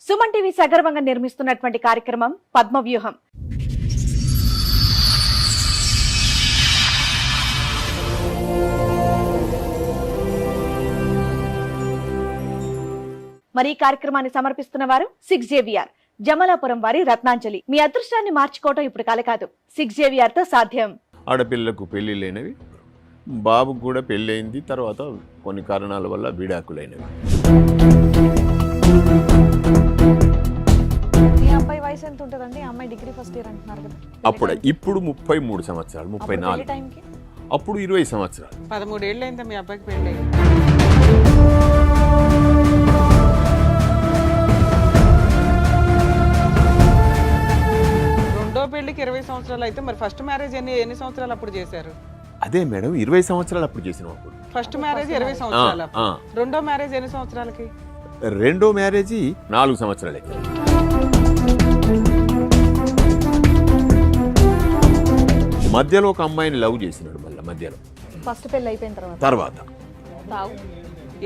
Suman TV సగర్వంగా నిర్మిస్తున్నటువంటి కార్యక్రమం పద్మవ్యూహం. మరి ఈ కార్యక్రమాన్ని సమర్పిస్తున్న వారు 6JVR జమలాపురం వారి రత్నాంజలి. మీ అదృష్టాన్ని మార్చుకోవటం ఇప్పుడు కల కాదు, 6JVR తో సాధ్యం. ఆడపిల్లకు పెళ్లి లేనివి, బాబుకు కూడా పెళ్ళి అయింది, తర్వాత కొన్ని కారణాల వల్ల విడాకులైనవి. ఈ అబ్బాయి వయసు ఎంత ఉంటుందండి? అమ్మాయి డిగ్రీ ఫస్ట్ ఇయర్ అంటున్నారు కదా. ఇప్పుడు 33 సంవత్సరాలు, 34. అప్పుడు 20 సంవత్సరాలు. 13 ఏళ్ళు అయిందా మీ అబ్బాయికి పెళ్ళి? రెండో పెళ్లికి 20 సంవత్సరాలు అయితే మరి ఫస్ట్ మ్యారేజ్ ఎన్ని సంవత్సరాలు అప్పుడు చేశారు? అదే మేడం, 20 సంవత్సరాలు అప్పుడు చేసినాం. అప్పుడు ఫస్ట్ మ్యారేజ్ 20 సంవత్సరాలు, రెండో మ్యారేజ్ ఎన్ని సంవత్సరాలకి? రెండో మ్యారేజ్ 4 సంవత్సరాలకి. మధ్యలో ఒక అమ్మాయిని లవ్ చేసినాడు. మళ్ళీ మధ్యలో ఫస్ట్ పెళ్లి అయిపోయిన తర్వాత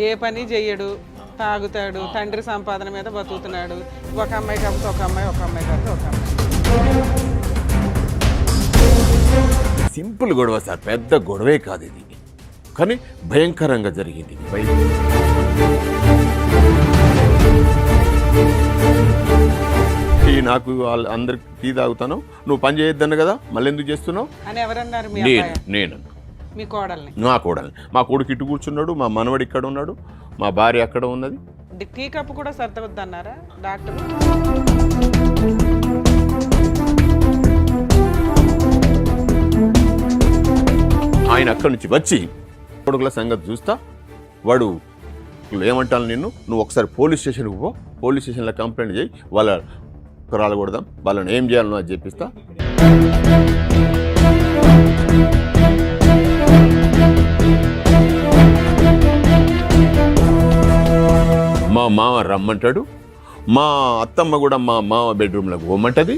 ఏ పని చెయ్యడు, తాగుతాడు, తండ్రి సంపాదన మీద బతుకుతున్నాడు. ఒక అమ్మాయి కాబట్టి ఒక అమ్మాయి, ఒక అమ్మాయి కాబట్టి ఒక అమ్మాయి. సింపుల్ గొడవ సార్, పెద్ద గొడవే కాదు ఇది, కానీ భయంకరంగా జరిగింది. నాకు అందరికి టీ తాగుతాను, నువ్వు పని చేయొద్దన్న కదా, మళ్ళీ ఎందుకు చేస్తున్నావు అని ఎవరన్నారు? నేను మీ కోడల్ని? నా కోడల్ని. మా కొడుకు ఇటు కూర్చున్నాడు, మా మనవడు ఇక్కడ ఉన్నాడు, మా భార్య అక్కడ ఉన్నది. టీ కప్పు కూడా సర్దవద్దన్నారా డాక్టర్? ఆయన అక్కడి నుంచి వచ్చి కొడుకుల సంగతి చూస్తా, వాడు ఏమంటాను నిన్ను, నువ్వు ఒకసారి పోలీస్ స్టేషన్కి పో, పోలీస్ స్టేషన్లో కంప్లైంట్ చేయి, వాళ్ళ కురాలు కొడదాం, వాళ్ళని ఏం చేయాలనో అది చెప్పిస్తా. మా మామ రమ్మంటాడు, మా అత్తమ్మ కూడా మా మామ బెడ్రూమ్లోకి పోమంటది,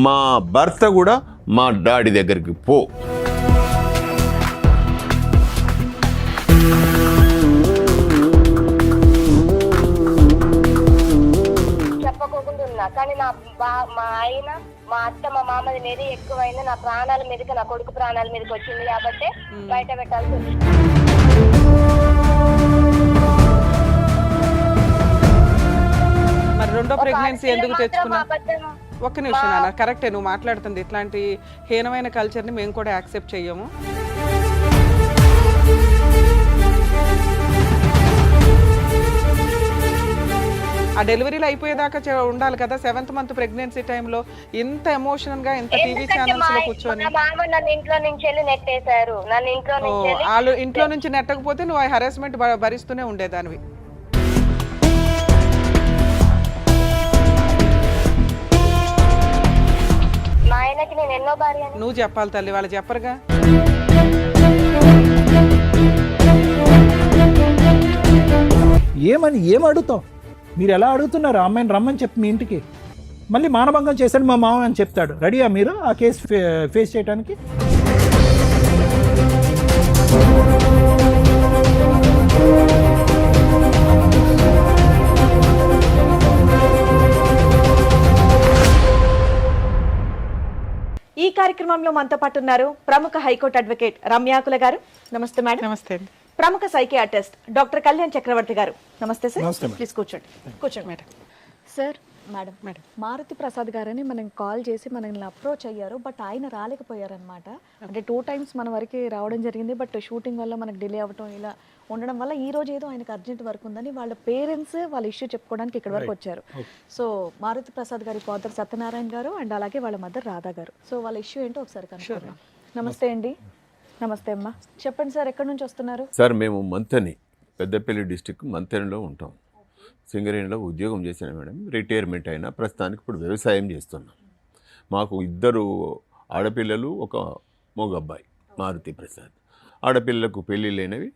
మా భర్త కూడా మా డాడీ దగ్గరికి పో. చెప్పకోకుండా కానీ మా ఆయన, మా అత్త, మా మామది మీద ఎక్కువైంది. నా ప్రాణాల మీదకి, నా కొడుకు ప్రాణాల మీదకి వచ్చింది కాబట్టి బయట పెట్టాల్సి వచ్చింది. మరి రెండో ప్రెగ్నెన్సీ ఎందుకు తెచ్చుకున్నా? ఒక్క నిమిషం నాన్న, కరెక్టే నువ్వు మాట్లాడుతుంది. ఇట్లాంటి హీనమైన కల్చర్ని మేము కూడా యాక్సెప్ట్ చెయ్యము. ఆ డెలివరీలు అయిపోయేదాకా ఉండాలి కదా. 7th మంత్ ప్రెగ్నెన్సీ టైంలో ఇంత ఎమోషనల్ గా ఇంత టీవీ ఛానల్స్ లో కూర్చొని వాళ్ళు ఇంట్లో నుంచి నెట్టకపోతే నువ్వు ఆ హెరాస్మెంట్ భరిస్తూనే ఉండేదానివి. నువ్వు చెప్పాలి తల్లి, వాళ్ళు చెప్పరుగా. ఏం అడుగుతావు? మీరు ఎలా అడుగుతున్నారు? అమ్మాయిని రమ్మని చెప్పి మీ ఇంటికి, మళ్ళీ మానభంగం చేశాడు మా మామ అని చెప్తాడు. రెడీయా మీరు ఆ కేసు ఫేస్ చేయడానికి? ఈ కార్యక్రమంలో మనతో పాటు ఉన్నారు ప్రముఖ హైకోర్టు అడ్వకేట్ రమ్యాకుల గారు. నమస్తే మేడం. నమస్తే. ప్రముఖ సైకియాట్రిస్ట్ డాక్టర్ కళ్యాణ్ చక్రవర్తి గారు. నమస్తే సార్. ప్లీజ్ కూర్చోండి. కూర్చోండి madam. Sir, madam Maruti Prasad గారని మనం కాల్ చేసి మనల్ని అప్రోచ్ అయ్యారు, బట్ ఆయన రాలేకపోయారనమాట. అంటే 2 times మన వరకు రావడం జరిగింది, బట్ షూటింగ్ వల్ల మనకు డిలే అవ్వటం ఇలా ఉండడం వల్ల ఈ రోజు ఏదో ఆయనకు అర్జెంట్ వర్క్ ఉందని వాళ్ళ పేరెంట్స్ వాళ్ళ ఇష్యూ చెప్పుకోవడానికి ఇక్కడ వరకు వచ్చారు. సో మారుతి ప్రసాద్ గారి ఫాదర్ సత్యనారాయణ గారు అండ్ అలాగే వాళ్ళ మదర్ రాధా గారు. సో వాళ్ళ ఇష్యూ ఏంటో ఒకసారి కనుక్కుందాం. నమస్తే అండి. నమస్తే అమ్మా, చెప్పండి సార్, ఎక్కడి నుంచి వస్తున్నారు? సార్, మేము మంథని, పెద్దపల్లి డిస్టిక్ మంథనిలో ఉంటాం. సింగరేణిలో ఉద్యోగం చేశాను మేడం, రిటైర్మెంట్ అయినా ప్రస్తుతానికి ఇప్పుడు వ్యవసాయం చేస్తున్నాం. మాకు 2 ఆడపిల్లలు, ఒక మగ అబ్బాయి మారుతి ప్రసాద్. ఆడపిల్లకు పెళ్ళి లేనివి,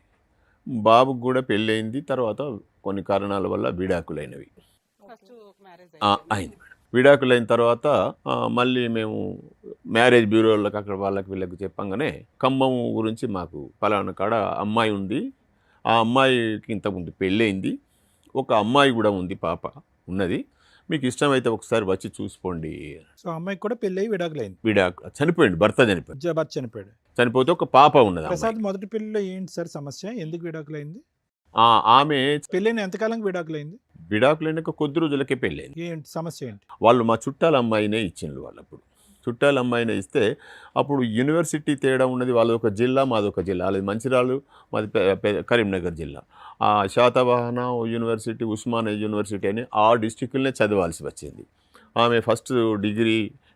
బాబుకు కూడా పెళ్ళి అయింది, తర్వాత కొన్ని కారణాల వల్ల విడాకులైనవి అయింది మేడం. విడాకులైన తర్వాత మళ్ళీ మేము మ్యారేజ్ బ్యూరోలకు అక్కడ వాళ్ళకి వీళ్ళకి చెప్పంగానే ఖమ్మం గురించి మాకు పలానా కాడ అమ్మాయి ఉంది, ఆ అమ్మాయికి ఇంతకుముందు పెళ్ళయింది, ఒక అమ్మాయి కూడా ఉంది, పాప ఉన్నది, మీకు ఇష్టమైతే ఒకసారి వచ్చి చూసుకోండి. సో అమ్మాయికి కూడా పెళ్ళి అయ్యి విడాకులైంది. చనిపోయింది, భర్త చనిపోయింది. భర్త చనిపోయాడు. చనిపోతే ఒక పాప ఉన్నది. ప్రసాద్ మొదటి పెళ్లిలో ఏంటి సార్ సమస్య? ఎందుకు విడాకులైంది? ఆమె పెళ్ళైన ఎంతకాలం విడాకులైంది? విడాకులైన కొద్ది రోజులకే పెళ్ళైంది. ఏంటి సమస్య ఏంటి? వాళ్ళు మా చుట్టాల అమ్మాయినే ఇచ్చిండ్రు. వాళ్ళు అప్పుడు చుట్టాల అమ్మాయినే ఇస్తే అప్పుడు యూనివర్సిటీ తేడా ఉన్నది. వాళ్ళదొక జిల్లా, మాదొక జిల్లా. అది మంచిర్యాల, మాది కరీంనగర్ జిల్లా. ఆ శాతవాహన యూనివర్సిటీ, ఉస్మానియా యూనివర్సిటీ అని ఆ డిస్టిక్లనే చదవాల్సి వచ్చింది. ఆమె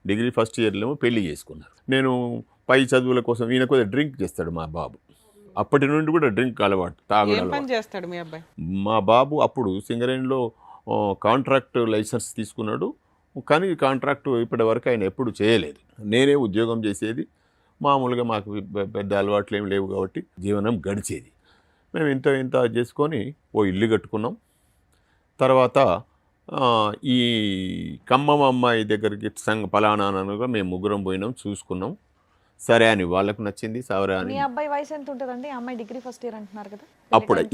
డిగ్రీ ఫస్ట్ ఇయర్లో పెళ్లి చేసుకున్నారు. నేను పై చదువుల కోసం ఈయన కొద్దిగా డ్రింక్ చేస్తాడు మా బాబు. అప్పటి నుండి కూడా డ్రింక్ అలవాటు, తాగుడు పని అలవాటు. చేస్తాడు మీ అబ్బాయి? మా బాబు అప్పుడు సింగరేణిలో కాంట్రాక్ట్ లైసెన్స్ తీసుకున్నాడు. కానీ కాంట్రాక్ట్ ఇప్పటి వరకు ఆయన ఎప్పుడు చేయలేదు. నేనే ఉద్యోగం చేసేది. మామూలుగా మాకు పెద్ద అలవాట్లు ఏమి లేవు కాబట్టి జీవనం గడిచేది. మేము ఇంత చేసుకొని ఓ ఇల్లు కట్టుకున్నాం. తర్వాత ఈ ఖమ్మం అమ్మాయి దగ్గరికి పలానానగా మేము ముగ్గురం పోయినాం, చూసుకున్నాం. సరే అని వాళ్ళకు నచ్చింది. సరే అని. మీ అబ్బాయి వయసు ఎంత ఉంటుందండి? అమ్మాయి డిగ్రీ ఫస్ట్ ఇయర్ అంటున్నారు కదా.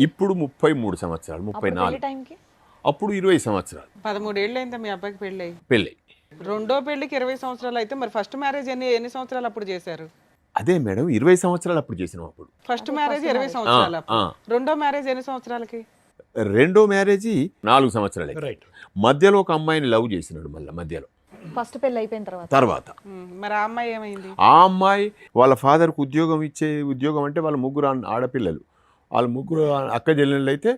ఇప్పుడు 33 సంవత్సరాలు, 34. టైంకి అప్పుడు 20 సంవత్సరాలు. 13 ఏళ్ళు అయిందా మీ అబ్బాయికి పెళ్ళి? పెళ్ళి రెండో పెళ్లికి 20 సంవత్సరాలు అయితే మరి ఫస్ట్ మ్యారేజ్ ఎన్ని సంవత్సరాలు అప్పుడు చేశారు? అదే మేడం, 20 సంవత్సరాలు అప్పుడు చేసినాం. అప్పుడు ఫస్ట్ మ్యారేజ్ 20 సంవత్సరాలు. రెండో మ్యారేజ్ ఎన్ని సంవత్సరాలకి? రెండో మ్యారేజీ 4 సంవత్సరాలు. రైట్. మధ్యలో ఒక అమ్మాయిని లవ్ చేసినాడు. మళ్ళీ మధ్యలో ఫస్ట్ పెళ్ళి అయిపోయిన తర్వాత మరి ఆ అమ్మాయి ఏమైంది? ఆ అమ్మాయి వాళ్ళ ఫాదర్కి ఉద్యోగం అంటే వాళ్ళ ముగ్గురు ఆడపిల్లలు. వాళ్ళ ముగ్గురు అక్క చెల్లెళ్ళు అయితే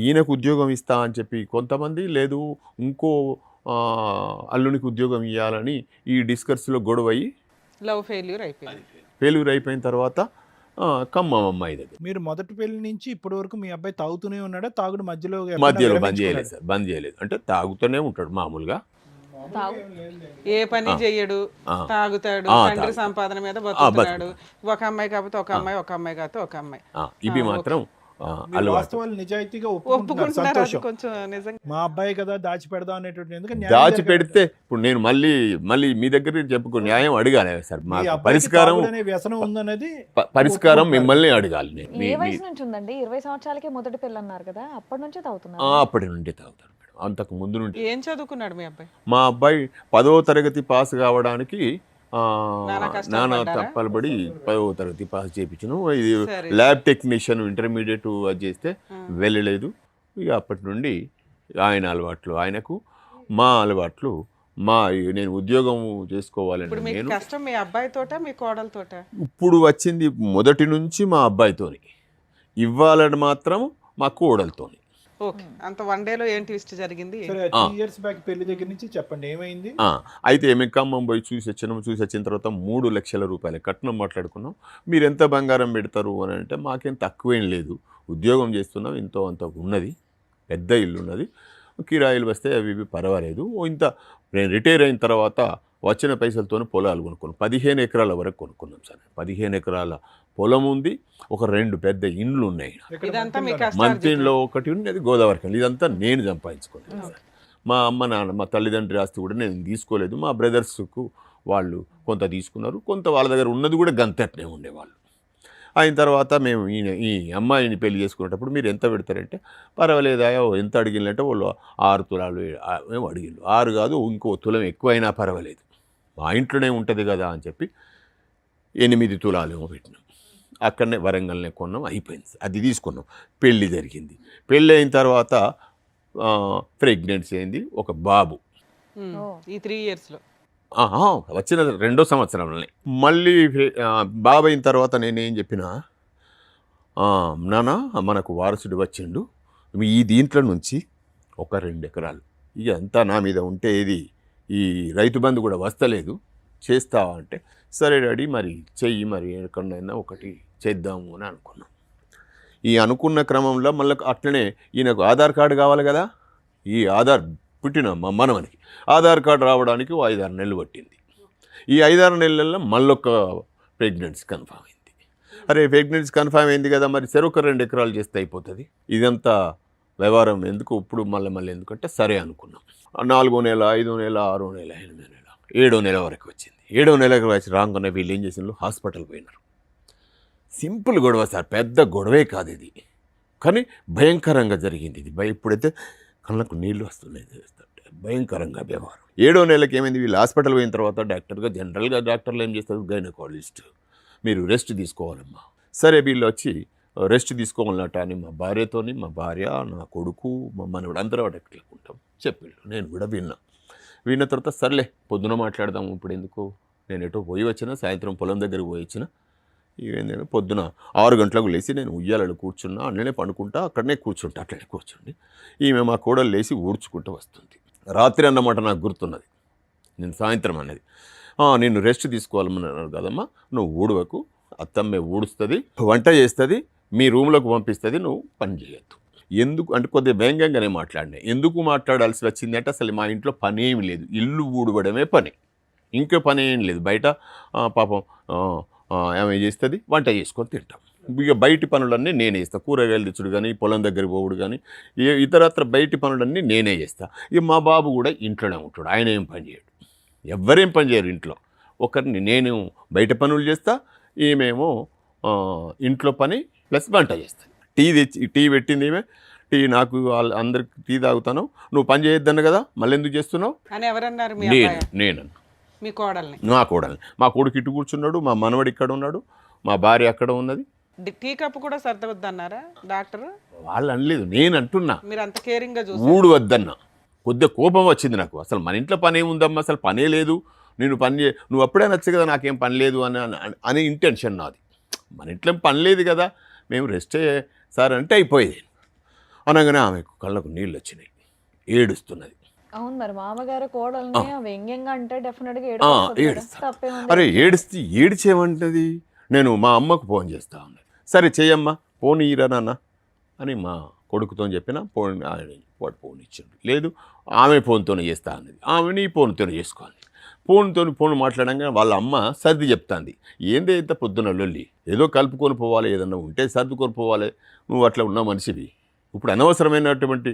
ఈయనకు ఉద్యోగం ఇస్తా అని చెప్పి కొంతమంది, లేదు ఇంకో అల్లునికి ఉద్యోగం ఇవ్వాలని ఈ డిస్కస్లో గొడవ అయ్యి లవ్ ఫెయిల్యూర్ అయిపోయింది. ఫెయిల్యూర్ అయిపోయిన తర్వాత ఖమ్మం అమ్మాయి దగ్గర. మీరు మొదటి పెళ్లి నుంచి ఇప్పటి వరకు మీ అబ్బాయి తాగుతూనే ఉన్నాడా? తాగుడు మధ్యలో బంద్ చేయలేదు సార్. బంద్ చేయలేదు అంటే తాగుతూనే ఉంటాడు మామూలుగా. ఏ పని చెయ్యడు, తాగుతాడు, తండ్రి సంపాదన మీద బతుకుతాడు. ఒక అమ్మాయి కాకపోతే ఒక అమ్మాయి, ఒక అమ్మాయి కాకపోతే ఒక అమ్మాయి. ఇవి మాత్రం వాస్తవాలు నిజాయితీగా ఒప్పుకుంటున్నారు. కొంచెం నిజంగా మా అబ్బాయి కదా దాచి పెడదాం అనేటువంటి. ఎందుకంటే దాచి పెడితే ఇప్పుడు నేను మళ్ళీ మీ దగ్గర చెప్పుకో న్యాయం అడగాలి సార్. మా పరిష్కారం వ్యసనం ఉందనేది పరిష్కారం మిమ్మల్ని అడగాలి. ఏ వయసు నుంచి ఉందండి? 20 సంవత్సరాలకే మొదటి పెళ్ళి అన్నారు కదా, అప్పటి నుంచే తాగుతున్నారు? అప్పటి నుండి తాగుతారు మేడం. అంతకు ముందు నుండి. ఏం చదువుకున్నాడు మీ అబ్బాయి? మా అబ్బాయి 10వ తరగతి పాస్ కావడానికి నానా తప్పలబడి 10వ తరగతి పాస్ చేయించను. ఇది ల్యాబ్ టెక్నీషియన్ ఇంటర్మీడియట్ అది చేస్తే వెళ్ళలేదు. ఇక అప్పటి నుండి ఆయన అలవాట్లు ఆయనకు, మా అలవాట్లు నేను ఉద్యోగం చేసుకోవాలని నేను. కష్టం మీ అబ్బాయితోట మీ కోడలతోట? ఇప్పుడు వచ్చింది మొదటి నుంచి మా అబ్బాయితోని, ఇవ్వాలని మాత్రం మా కోడలతోని. ఓకే. అంత వన్ డేలో ఏం ట్విస్ట్ జరిగింది? 3 years బ్యాక్ పెళ్లి దగ్గర నుంచి చెప్పండి ఏమైంది? అయితే మేము ఖమ్మం పోయి చూసి వచ్చిన తర్వాత 3 లక్షల రూపాయలు కట్నం మాట్లాడుకున్నాం. మీరు ఎంత బంగారం పెడతారు అని అంటే మాకేం తక్కువేం లేదు, ఉద్యోగం చేస్తున్నాం, ఎంతో అంత ఉన్నది, పెద్ద ఇల్లు ఉన్నది, కిరాయిలు వస్తే అవి పర్వాలేదు. ఇంత నేను రిటైర్ అయిన తర్వాత వచ్చిన పైసలతో పొలాలు కొనుక్కున్నాం. 15 ఎకరాల వరకు కొనుక్కున్నాం సార్. 15 ఎకరాల పొలం ఉంది, ఒక 2 పెద్ద ఇండ్లు ఉన్నాయి. మంత్రిలో ఒకటి ఉన్నది, గోదావరి. ఇదంతా నేను సంపాదించుకున్నాను సార్. మా అమ్మ నాన్న, మా తల్లిదండ్రి ఆస్తి కూడా నేను తీసుకోలేదు. మా బ్రదర్స్కు వాళ్ళు కొంత తీసుకున్నారు, కొంత వాళ్ళ దగ్గర ఉన్నది కూడా గంతట్నే ఉండేవాళ్ళు. అయిన తర్వాత మేము ఈ అమ్మాయిని పెళ్లి చేసుకునేటప్పుడు మీరు ఎంత పెడతారంటే, పర్వాలేదా ఎంత అడిగినంటే వాళ్ళు 6 తులాలు మేము అడిగిళ్ళు. 6 కాదు ఇంకో తులం ఎక్కువైనా పర్వాలేదు, మా ఇంట్లోనే ఉంటుంది కదా అని చెప్పి 8 తులాలు ఏమో పెట్టినాం. అక్కడనే వరంగల్నే కొన్నాం, అయిపోయింది. అది తీసుకున్నాం. పెళ్ళి జరిగింది. పెళ్ళి అయిన తర్వాత ప్రెగ్నెన్సీ అయింది, ఒక బాబు. ఈ 3 yearsలో వచ్చిన 2వ సంవత్సరంలోనే మళ్ళీ బాబు అయిన తర్వాత నేనేం చెప్పినా, నాన్న మనకు వారసుడు వచ్చిండు, ఈ దీంట్లో నుంచి ఒక 2 ఎకరాలు ఇక అంతా నా మీద ఉంటే ఇది ఈ రైతు బంధు కూడా వస్తలేదు, చేస్తావా అంటే, సరే డాడీ మరి చెయ్యి, మరి ఎక్కడైనా ఒకటి చేద్దాము అని అనుకున్నాం. ఈ అనుకున్న క్రమంలో మళ్ళీ అట్లనే ఈయనకు ఆధార్ కార్డు కావాలి కదా, ఈ ఆధార్ పుట్టిన మా మనవనికి ఆధార్ కార్డు రావడానికి 5-6 నెలలు పట్టింది. ఈ 5-6 నెలల్లో మళ్ళొక ప్రెగ్నెన్సీ కన్ఫామ్ అయింది. అరే ప్రెగ్నెన్సీ కన్ఫామ్ అయింది కదా, మరి చెరొక 2 ఎకరాలు చేస్తే అయిపోతుంది, ఇదంతా వ్యవహారం ఎందుకు ఇప్పుడు మళ్ళీ ఎందుకంటే సరే అనుకున్నాం. 4వ నెల, 5వ నెల, 6వ నెల, 8వ నెల, 7వ నెల వరకు వచ్చింది. 7వ నెలకు వచ్చి రాగానే వీళ్ళు ఏం చేసినారు, హాస్పిటల్ పోయినారు. సింపుల్ గొడవ సార్, పెద్ద గొడవే కాదు ఇది, కానీ భయంకరంగా జరిగింది ఇది. ఇప్పుడైతే కళ్ళకు నీళ్ళు వస్తున్నాయి. భయంకరంగా వ్యవహారం. 7వ నెలకి ఏమైంది, వీళ్ళు హాస్పిటల్ పోయిన తర్వాత జనరల్గా డాక్టర్లు ఏం చేస్తారు, గైనకాలజిస్ట్ మీరు రెస్ట్ తీసుకోవాలమ్మా. సరే వీళ్ళు వచ్చి రెస్ట్ తీసుకోవాలన్నట అని మా భార్యతోని, మా భార్య, నా కొడుకు, మా మనవడు అందరూ అడగట్లేకుంటాం చెప్పిళ్ళు. నేను కూడా విన్న తర్వాత సర్లే పొద్దున మాట్లాడదాము, ఇప్పుడు ఎందుకు, నేను ఎటో పోయి వచ్చిన, సాయంత్రం పొలం దగ్గరికి పోయి వచ్చిన, ఇవేంటంటే పొద్దున 6 గంటలకు లేచి నేను ఉయ్యాలలో కూర్చున్నా, అట్లనే పండుకుంటా, అట్లనే కూర్చోండి. ఈమె మా కోడలు లేచి ఊడ్చుకుంటూ వస్తుంది. రాత్రి అన్నమాట నాకు గుర్తున్నది, నేను సాయంత్రం అన్నది, నేను రెస్ట్ తీసుకోవాలన్నారు కదమ్మా, నువ్వు ఊడవకు, అత్తమ్మే ఊడుస్తుంది, వంట చేస్తుంది, మీ రూమ్లోకి పంపిస్తుంది, నువ్వు పని చేయొద్దు. ఎందుకు అంటే కొద్దిగా వ్యంగ్యంగానే మాట్లాడినా. ఎందుకు మాట్లాడాల్సి వచ్చింది అంటే అసలు మా ఇంట్లో పని ఏమి లేదు, ఇల్లు ఊడవడమే పని, ఇంకో పని ఏం లేదు. బయట పాపం ఆమె చేస్తుంది, వంట చేసుకొని తింటాం. ఇక బయటి పనులన్నీ నేనే చేస్తాను, కూరగాయలు తెచ్చుడు కానీ, పొలం దగ్గరికి పోవుడు కానీ, ఇతరత్ర బయటి పనులన్నీ నేనే చేస్తాను. ఇక మా బాబు కూడా ఇంట్లోనే ఉంటాడు, ఆయన ఏం పని చేయడు, ఎవ్వరేం పని చేయరు ఇంట్లో. ఒకరిని నేను బయట పనులు చేస్తా, ఈమెమో ఇంట్లో పని ప్లస్ వంట చేస్తాను. టీ పెట్టింది ఈమె, టీ నాకు అందరికి టీ తాగుతాను, నువ్వు పని చేయొద్దన్న కదా, మళ్ళీ ఎందుకు చేస్తున్నావు అని ఎవరన్నారు? నేను మీ కోడల్ని? నా కోడల్ని. మా కొడుకు ఇటు కూర్చున్నాడు, మా మనవడు ఇక్కడ ఉన్నాడు, మా భార్య అక్కడ ఉన్నది. టీ కప్పు కూడా సర్దవద్దన్నారా డాక్టర్? వాళ్ళు అనలేదు, నేను అంటున్నా, మీరు అంత కేరింగ్గా ఊడు వద్దన్నా. కొద్దిగా కోపం వచ్చింది నాకు, అసలు మన ఇంట్లో పని ఏముందమ్మా, అసలు పనే లేదు, నేను నువ్వు అప్పుడే నచ్చు కదా, నాకేం పని లేదు అని ఇంటెన్షన్ నాది. మన ఇంట్లో పని లేదు కదా, మేము రెస్ట్ సార్ అంటే అయిపోయేది. అనగానే ఆమెకు కళ్ళకు నీళ్ళు వచ్చినాయి, ఏడుస్తున్నది. అవును, మరి మామగారు కోడల్ని వ్యంగ్యంగా అంటే డెఫినెట్గా ఏడుస్తా. అరే ఏడిచేమంటది, నేను మా అమ్మకు ఫోన్ చేస్తా ఉన్నది. సరే చెయ్యమ్మా, ఫోన్ ఇయ్యరా నాన్న అని మా కొడుకుతో చెప్పిన, వాడు ఫోన్ ఇచ్చిండు. లేదు ఆమె ఫోన్తోనే చేస్తా అన్నది, ఆమె నీ ఫోన్తోనే చేసుకోవాలి. ఫోన్ మాట్లాడంగా వాళ్ళ అమ్మ సర్ది చెప్తాంది. ఏందే ఇంత పొద్దున లొల్లి, ఏదో కలుపుకొని పోవాలి, ఏదన్నా ఉంటే సర్దుకొని పోవాలి, నువ్వు అట్లా ఉన్న మనిషివి, ఇప్పుడు అనవసరమైనటువంటి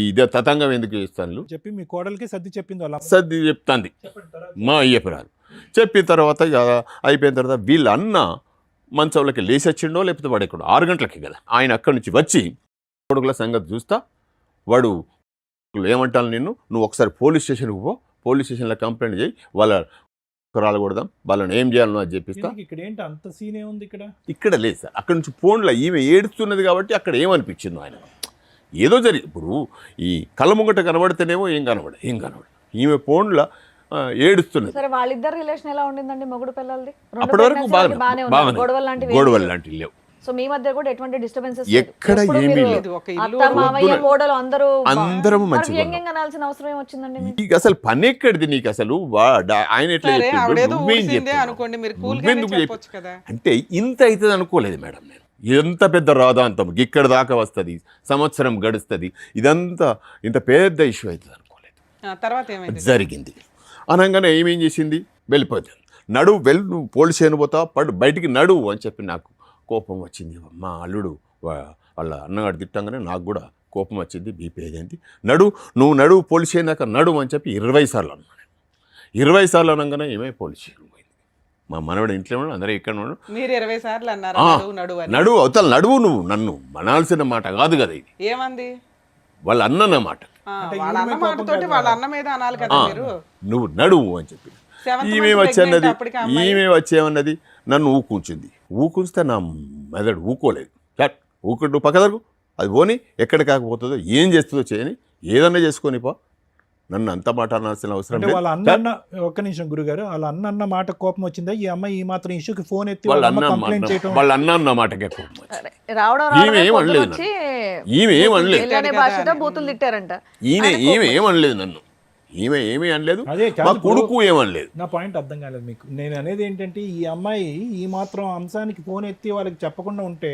ఇదే తతంగం ఎందుకు చేస్తాను చెప్పి మీ కోడలికి సర్ది చెప్పింది వాళ్ళ సర్ది చెప్తాంది మా అయ్యపురాలు. చెప్పిన తర్వాత ఇక అయిపోయిన తర్వాత వీళ్ళ అన్న మంచంలోకి లేచి వచ్చిండో లేకపోతే వాడు ఎక్కడో 6 గంటలకి కదా, ఆయన అక్కడి నుంచి వచ్చి కొడుకుల సంగతి చూస్తా, వాడు ఏమంటాను నిన్ను, నువ్వు ఒకసారి పోలీస్ స్టేషన్కి పో, పోలీస్ స్టేషన్లో కంప్లైంట్ చేయి, వాళ్ళ రాలకూడదాం, వాళ్ళని ఏం చేయాలనో అది చెప్పిస్తా. ఇక్కడ ఏంటి అంత సీనే ఉంది ఇక్కడ లేదు సార్, అక్కడ నుంచి ఫోన్లో ఈమె ఏడుస్తున్నది కాబట్టి అక్కడ ఏమనిపించిందో ఆయన ఏదో జరిగి, ఇప్పుడు ఈ కళ్ళ ముంగట కనబడితేనేమో ఏం కనబడదు, ఈమె ఫోన్లో ఏడుస్తున్నది. సరే, వాళ్ళిద్దరు రిలేషన్ ఎలా ఉండిందండి మొగుడు పిల్లలది? అప్పటి వరకు బాగా గొడవలు లాంటివి లేవు. సో మీ మధ్య కూడా ఎటువంటి డిస్టర్బెన్సెస్ ఎక్కడ ఏమీ లేదు, అత్త మామయ్య కోడలు అందరం మంచిగా వ్యంగ్యంగా అనాల్సిన అవసరం ఏమొచ్చిందండి? నీకు అసలు పని ఎక్కడిది, నీకు అసలు ఆయన ఎట్లా అంటే ఇంత అవుతుంది అనుకోలేదు మేడం. నేను ఎంత పెద్ద రాదాంతం ఇక్కడ దాకా వస్తుంది, సంవత్సరం గడుస్తుంది, ఇదంతా ఇంత పెద్ద ఇష్యూ అవుతుంది అనుకోలేదు. జరిగింది అనగానే ఏమేం చేసింది, వెళ్ళిపోతుంది. నువ్వు పోలీస్ స్టేషన్ పోతా, బయటికి నడువు అని చెప్పి నాకు కోపం వచ్చింది. మా అల్లుడు వాళ్ళ అన్నగాడు తిట్టంగానే నాకు కూడా కోపం వచ్చింది, బీపీ అయింది. నువ్వు పోలీస్ స్టేషన్ దాకా నడువు అని చెప్పి 20 సార్లు అన్నాను. 20 సార్లు అనగానే ఏమే పోలీస్ స్టేషన్ పోయింది. మా మనవడు ఇంట్లో ఉన్నాడు, అందరూ ఇక్కడ ఉన్నాడు. మీరు 20 సార్లు అన్నారు నడువు, అవతల నడువు, నువ్వు నన్ను మనాల్సిన మాట కాదు కదా ఇది. ఏమంది? వాళ్ళ అన్నమాట, వాళ్ళ అన్న మీద అనాలి కదా మీరు. నువ్వు నడువు అని చెప్పి ఈమె వచ్చేమన్నది, నన్ను ఊకుంచితే నా మెదడు ఊకోలేదు. ఊకుంటూ పక్కదరకు అది పోని, ఎక్కడ కాకపోతుందో ఏం చేస్తుందో చేయని, ఏదన్నా చేసుకొని పో, నన్ను అంత మాట అనాల్సిన అవసరం లేదు. వాళ్ళ అన్న ఒక్క నిమిషం గురుగారు, వాళ్ళ అన్న మాట కోపం వచ్చిందా? ఈ అమ్మాయి ఈ మాత్రం ఇష్యూకి ఫోన్ ఎత్తి వాళ్ళ అన్న మాటకే కోపం వచ్చింది. ఈమె ఏమనలేదు నన్ను, ఈమె ఏమీ అనలేదు, మా కొడుకు ఏమనలేదు. నా పాయింట్ అర్థం కాలేదు మీకు. నేను అనేది ఏంటంటే, ఈ అమ్మాయి ఈ మాత్రం అంశానికి ఫోన్ ఎత్తి వాళ్ళకి చెప్పకుండా ఉంటే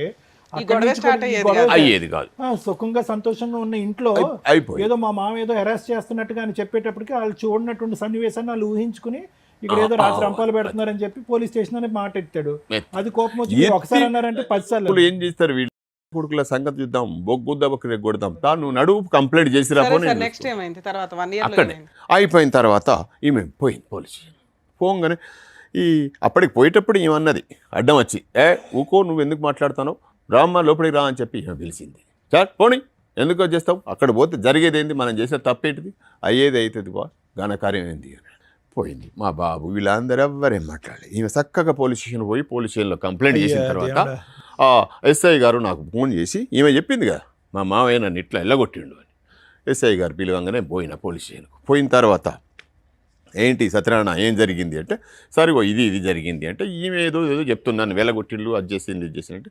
అయ్యేది కాదు. సుఖంగా సంతోషంగా ఉన్న ఇంట్లో ఏదో మా మామ ఏదో హెరాస్ చేస్తున్నట్టుగా అని చెప్పేటప్పటికి వాళ్ళు చూడనటువంటి సన్నివేశాన్ని వాళ్ళు ఊహించుకుని ఇక్కడ ఏదో రాత్రి రంపాలు పెడుతున్నారని చెప్పి పోలీస్ స్టేషన్ అని మాట ఎత్తాడు. అది కోపం వచ్చి ఒకసారి అన్నారంటే 10 సార్లు ఏం చేస్తారు వీళ్ళు. కొడుకుల సంగతి చూద్దాం, బొగ్గుద్దబొక్క కొడతాం, తాను నడువు కంప్లైంట్ చేసిరా. అక్కడే అయిపోయిన తర్వాత ఈమె పోయింది పోలీస్ స్టేషన్. పోగానే అప్పటికి పోయేటప్పుడు ఏమన్నది అడ్డం వచ్చి, ఊకో, నువ్వు ఎందుకు మాట్లాడుతానో, రామ్మ లోపలికి రా అని చెప్పి ఈమె పిలిచింది. సార్ పోనీ ఎందుకు వచ్చేస్తావు, అక్కడ పోతే జరిగేది ఏంది, మనం చేసిన తప్పేంటిది, అయ్యేది అవుతుంది బా, ఘనకార్యం ఏంది అని పోయింది. మా బాబు వీళ్ళందరూ ఎవ్వరేం మాట్లాడలేదు. ఈమె చక్కగా పోలీస్ స్టేషన్ పోయి పోలీస్ స్టేషన్లో కంప్లైంట్ చేసిన తర్వాత ఎస్ఐ గారు నాకు ఫోన్ చేసి ఈమె చెప్పింది కదా మా మావయ్య నన్ను ఇట్లా ఎల్లగొట్టిండు అని. ఎస్ఐ గారు పిలవంగానే పోయిన పోలీస్ స్టేషన్కు. పోయిన తర్వాత ఏంటి సత్యనారాయణ ఏం జరిగింది అంటే, సరిగో ఇది జరిగింది అంటే, ఈమె ఏదో చెప్తున్నాను వెళ్ళగొట్టిళ్ళు అది చేసింది ఇది చేసింది అంటే,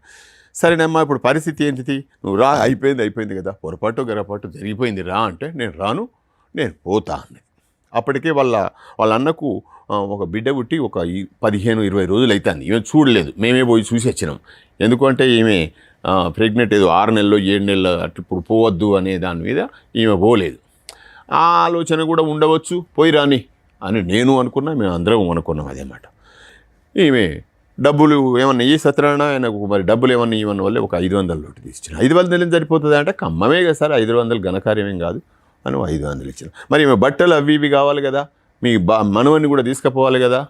సరేనమ్మా ఇప్పుడు పరిస్థితి ఏంటిది, నువ్వు రా, అయిపోయింది కదా, పొరపాటు గరపాటు జరిగిపోయింది రా అంటే, నేను రాను, నేను పోతా అన్నది. అప్పటికే వాళ్ళ అన్నకు ఒక బిడ్డ పుట్టి ఒక 15-20 రోజులు అవుతుంది. ఈమె చూడలేదు, మేమే పోయి చూసి వచ్చినాం. ఎందుకంటే ఈమె ప్రెగ్నెంట్ ఏదో 6 నెలలు 7 నెలలు అట్లా ఇప్పుడు పోవద్దు అనే దాని మీద ఈమె పోలేదు. ఆ ఆలోచన కూడా ఉండవచ్చు, పోయి రాని అని నేను అనుకున్నా, మేము అందరం అనుకున్నాం అదేమాట. ఈమె డబ్బులు ఏమన్నా ఈ సత్యనారాయణ ఆయనకు మరి డబ్బులు ఏమన్నా ఇవన్న వల్ల ఒక 500 నోటు తీసిన. 500 సరిపోతుంది అంటే, కమ్మమే కదా సార్, 500 ఘనకార్యమేం కాదు అని 500 ఇచ్చిన. మరి ఈమె బట్టలు అవి ఇవి కావాలి కదా, మీ మనవన్ని కూడా తీసుకుపోవాలి కదా